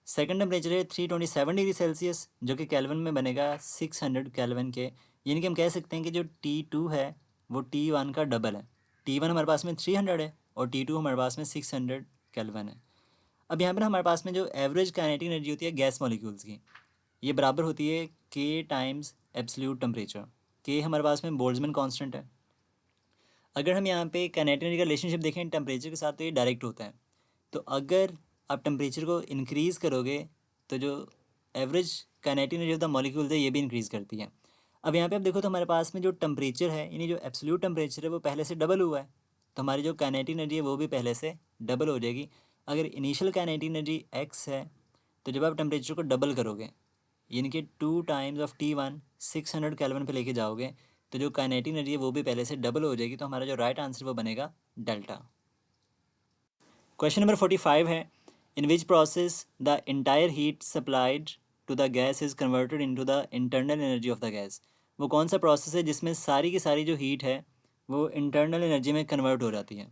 सेकंड टेम्परेचर है 327 डिग्री सेल्सियस, जो कि केल्विन में बनेगा 600 केल्विन के। यानी कि हम कह सकते हैं कि जो T2 है वो T1 का डबल है। T1 हमारे पास में 300 है और T2 हमारे पास में 600 केल्विन है। अब यहाँ पर हमारे पास में जो एवरेज काइनेटिक एनर्जी होती है गैस मॉलिक्यूल्स की, ये बराबर होती है K times absolute temperature. K हमारे पास में बोल्ट्जमैन कांस्टेंट है। अगर हम यहाँ पे काइनेटिक एनर्जी का रिलेशनशिप देखें टेम्परेचर के साथ, तो ये डायरेक्ट होता है। तो अगर आप टेम्परेचर को इंक्रीज़ करोगे तो जो average kinetic energy of the molecules है ये भी इंक्रीज़ करती है। अब यहाँ पे आप देखो तो हमारे पास में जो टेम्परेचर है, यानी जो एब्सोल्यूट टेम्परेचर है वो पहले से डबल हुआ है, तो हमारी जो काइनेटिक एनर्जी है वो भी पहले से डबल हो जाएगी। अगर इनिशियल काइनेटिक एनर्जी x है, तो जब आप टेम्परेचर को डबल करोगे, यानी कि 2 टाइम्स ऑफ T1 600 केल्विन पे लेके जाओगे, तो जो काइनेटिक एनर्जी है वो भी पहले से डबल हो जाएगी। तो हमारा जो राइट आंसर वो बनेगा डेल्टा। क्वेश्चन नंबर 45 है, in which process the entire heat supplied to the gas is converted into the internal energy of the gas. वो कौन सा प्रोसेस है जिसमें सारी की सारी जो हीट है वो इंटरनल एनर्जी में कन्वर्ट हो जाती है।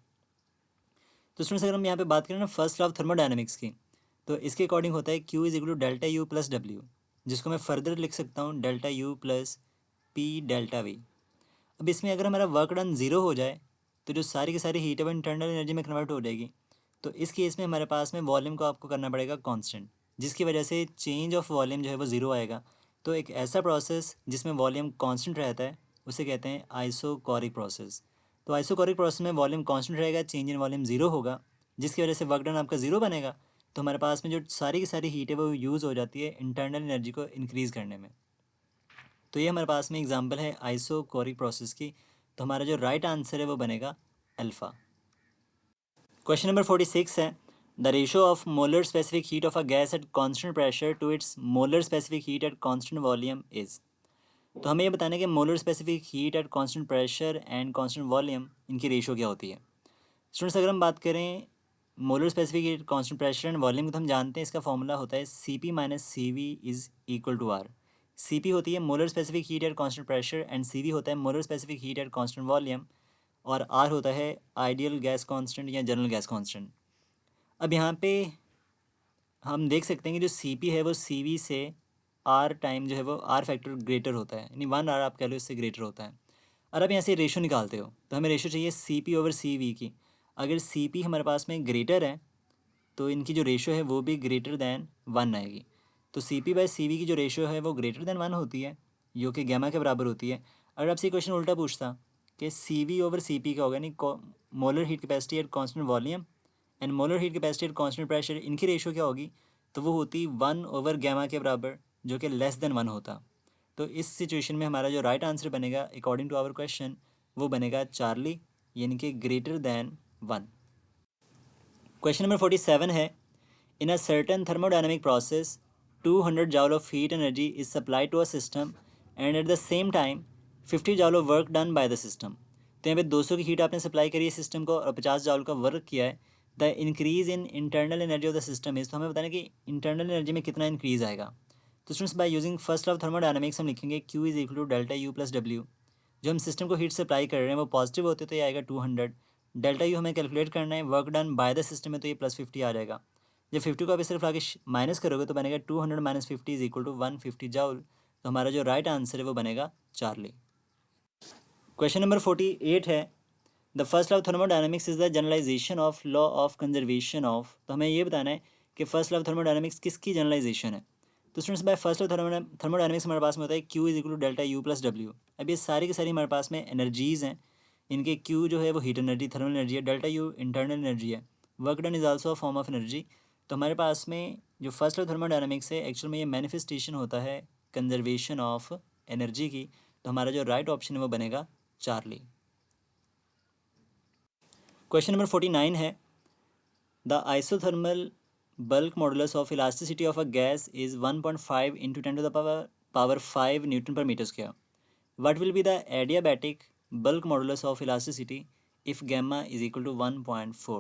तो स्टूडेंट्स अगर हम यहाँ पे बात करें ना फर्स्ट लॉ ऑफ थर्मोडायनेमिक्स की, तो इसके अकॉर्डिंग होता है Q is equal to delta U plus W, जिसको मैं फर्दर लिख सकता हूँ delta U plus P delta V. अब इसमें अगर हमारा वर्क डन ज़ीरो हो जाए तो जो सारी की सारी हीट है वो इंटरनल एनर्जी में कन्वर्ट हो जाएगी। तो इस केस में हमारे पास में वॉल्यूम को आपको करना पड़ेगा कांस्टेंट, जिसकी वजह से चेंज ऑफ वॉल्यूम जो है वो ज़ीरो आएगा। तो एक ऐसा प्रोसेस जिसमें वॉल्यूम कांस्टेंट रहता है उसे कहते हैं आइसोकोरिक प्रोसेस। तो आइसोकोरिक प्रोसेस में वॉल्यूम कांस्टेंट रहेगा, चेंज इन वॉल्यूम ज़ीरो होगा, जिसकी वजह से वर्क डन आपका ज़ीरो बनेगा। तो हमारे पास में जो सारी की सारी हीट है वो यूज़ हो जाती है इंटरनल एनर्जी को इंक्रीज़ करने में। तो ये हमारे पास में एग्जांपल है आइसोकोरिक प्रोसेस की। तो हमारा जो राइट आंसर है वो बनेगा अल्फ़ा। क्वेश्चन नंबर 46 है the ratio of molar specific heat of a gas at constant pressure to its molar specific heat at constant volume is. तो हमें ये बताना है कि molar specific heat at constant pressure and constant volume इनकी ratio क्या होती है। स्टूडेंट्स अगर हम बात करें molar specific heat constant pressure and volume, तो हम जानते हैं इसका फॉर्मूला होता है CP minus CV is equal to R। CP होती है molar specific heat at constant pressure and CV होता है molar specific heat at constant volume, और R होता है आइडियल गैस कांस्टेंट या जनरल गैस कांस्टेंट। अब यहाँ पे हम देख सकते हैं कि जो CP है वो CV से R टाइम जो है वो R फैक्टर ग्रेटर होता है, यानी 1 R आप कह लो इससे ग्रेटर होता है। और अब यहाँ से रेशो निकालते हो तो हमें रेशो चाहिए CP ओवर CV की। अगर CP हमारे पास में ग्रेटर है तो इनकी जो रेशो है वो भी ग्रेटर दैन 1 आएगी। तो CP बाय CV की जो रेशो है वो ग्रेटर दैन 1 होती है, जो कि गैमा के बराबर होती है। अगर आपसे क्वेश्चन उल्टा पूछता कि CV ओवर CP का होगा, यानी molar heat capacity eight constant volume and molar heat capacity eight constant pressure, इनकी रेशो क्या होगी, तो वो होती 1 ओवर गैमा के बराबर, जो कि लेस देन 1 होता। तो इस सिचुएशन में हमारा जो राइट आंसर बनेगा अकॉर्डिंग टू आवर क्वेश्चन वो बनेगा चार्ली, यानी कि ग्रेटर दैन 1। क्वेश्चन नंबर 47 है in a certain thermodynamic process 200 joule of heat energy is supplied to a system and at the same time 50 joule of work done by the system. तो यहाँ पे 200 की heat आपने supply करी है system को और 50 जॉल का वर्क किया है। The increase in internal energy of the system is, तो हमें बताना कि इंटरनल एनर्जी में कितना इंक्रीज आएगा। तो students by using first law of thermodynamics हम लिखेंगे Q is equal to delta U plus W। जो हम सिस्टम को हीट सप्लाई कर रहे हैं वो पॉजिटिव होते तो ये आएगा 200। डेल्टा यू हमें कैलकुलेट करना है, work done by the system में, तो ये +50 आ जाएगा। जब 50 को आप सिर्फ आगे माइनस करोगे तो बनेगा 200 minus 50 is equal to 150 joule. तो हमारा जो राइट आंसर है वो बनेगा चार्ली। क्वेश्चन नंबर 48 है the first law of thermodynamics is the generalization of law of conservation of. तो हमें ये बताना है कि फर्स्ट लॉ ऑफ थर्मोडायनेमिक्स किसकी जनरलाइजेशन है। तो students by first law thermodynamics हमारे पास में होता है Q is equal to delta U plus W। अब ये सारी की सारी हमारे पास में एनर्जीज़ हैं। इनके Q जो है वो हीट एनर्जी थर्मल एनर्जी है, डेल्टा U इंटरनल एनर्जी है, work done is also a form of energy. तो हमारे पास में जो फर्स्ट लॉ थर्मोडायनेमिक्स है एक्चुअल में ये मैनिफेस्टेशन होता है कंजर्वेशन ऑफ एनर्जी की। तो हमारा जो राइट ऑप्शन है वो बनेगा चार्ली। क्वेश्चन नंबर 49 है the isothermal bulk modulus of elasticity of a gas is 1.5 into 10 to the power 5 Newton per meter square. What will be the adiabatic bulk modulus of elasticity if gamma is equal to 1.4?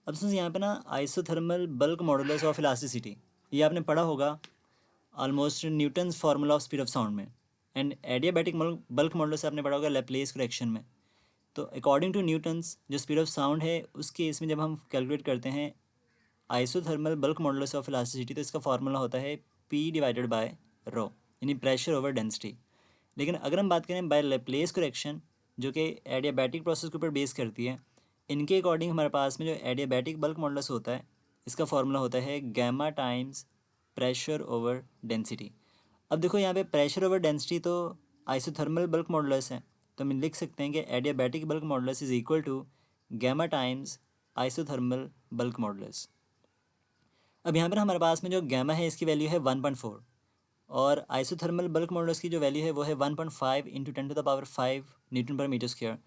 अब सुन यहाँ पे ना isothermal bulk modulus of elasticity ये आपने पढ़ा होगा almost Newton's formula of speed of sound में, एंड एडियाबैटिक बल्क मॉडुलस आपने पढ़ा होगा लैप्लेस करेक्शन में। तो अकॉर्डिंग टू न्यूटन्स जो स्पीड ऑफ साउंड है उस केस में जब हम कैलकुलेट करते हैं isothermal bulk modulus of elasticity, तो इसका फार्मूला होता है P डिवाइडेड बाय रो, यानी प्रेशर ओवर डेंसिटी। लेकिन अगर हम बात करें बाय लैप्लेस करेक्शन जो कि एडियाबैटिक प्रोसेस के ऊपर बेस करती है, इनके अकॉर्डिंग हमारे पास में जो एडियाबैटिक बल्क मॉडुलस होता है इसका फार्मूला होता है gamma times pressure over density. अब देखो यहाँ पे प्रेशर ओवर डेंसिटी तो आइसोथर्मल बल्क मॉडुलस है, तो हम लिख सकते हैं कि adiabatic bulk modulus is equal to gamma times isothermal bulk modulus. अब यहाँ पर हमारे पास में जो गैमा है इसकी वैल्यू है 1.4 और आइसोथर्मल बल्क मॉडुलस की जो वैल्यू है वो है 1.5 into 10 to the power 5 newton per metre square.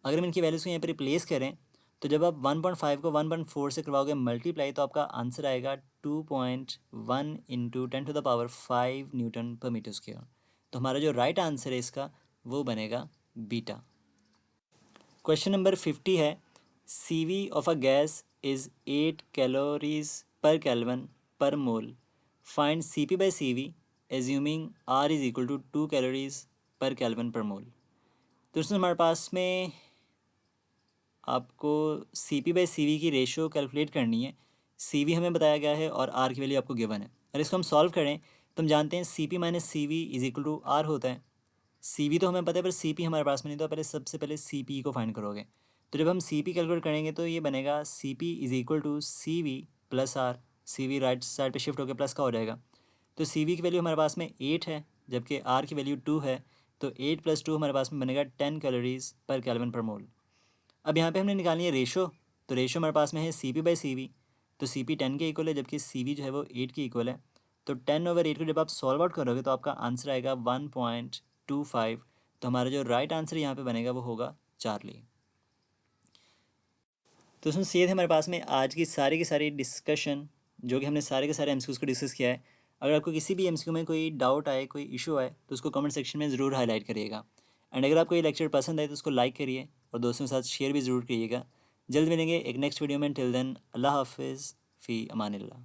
अगर हम इनकी वैल्यूज़ को यहाँ पर रिप्लेस करें तो जब आप 1.5 को 1.4 से करवाओगे मल्टीप्लाई तो आपका आंसर आएगा 2.1 into 10 to the power 5 newton per metre square. तो हमारा जो राइट आंसर है इसका वो बनेगा बीटा। क्वेश्चन नंबर 50 है CV of a gas is 8 calories per Kelvin per mole. Find CP by CV assuming R is equal to 2 calories per Kelvin per mole. तो इसमें हमारे पास में आपको CP by CV की रेशो कैलकुलेट करनी है। CV हमें बताया गया है और R की वैल्यू आपको गिवन है। अगर इसको हम सॉल्व करें तो हम जानते हैं CP minus CV is equal to R होता है। CV तो हमें पता है पर CP हमारे पास में नहीं, तो पहले सबसे पहले CP को फाइंड करोगे। तो जब हम CP कैलकुलेट करेंगे तो ये बनेगा CP is equal to CV plus R। CV right side पे शिफ्ट होकर प्लस का हो जाएगा। तो CV की वैल्यू हमारे पास में 8 है जबकि R की वैल्यू 2 है, तो 8 + 2 हमारे पास में बनेगा 10 कैलोरीज पर केल्विन पर मोल। अब यहाँ पे हमने निकालनी है रेशो, तो रेशो हमारे पास में है CP बाई CV। तो CP 10 के इक्वल है जबकि CV जो है वो 8 के इक्वल है। तो 10/8 को जब आप सॉल्व आउट करोगे तो आपका आंसर आएगा 1.25। तो हमारा जो राइट आंसर यहाँ पे बनेगा वो होगा चार्ली। तो उसमें ये थे हमारे पास में आज की सारी डिस्कशन, जो कि हमने सारे के सारे एमसीक्यूज़ को डिस्कस किया है। अगर आपको किसी भी एमसीक्यू में कोई डाउट आए, कोई इशू आए, तो उसको कमेंट सेक्शन में ज़रूर हाईलाइट करिएगा। एंड अगर आपको ये लेक्चर पसंद आए तो उसको लाइक करिए और दोस्तों के साथ शेयर भी ज़रूर करिएगा। जल्द मिलेंगे एक नेक्स्ट वीडियो में। टिल देन अल्लाह हाफिज़ फ़ी अमानिल्लाह।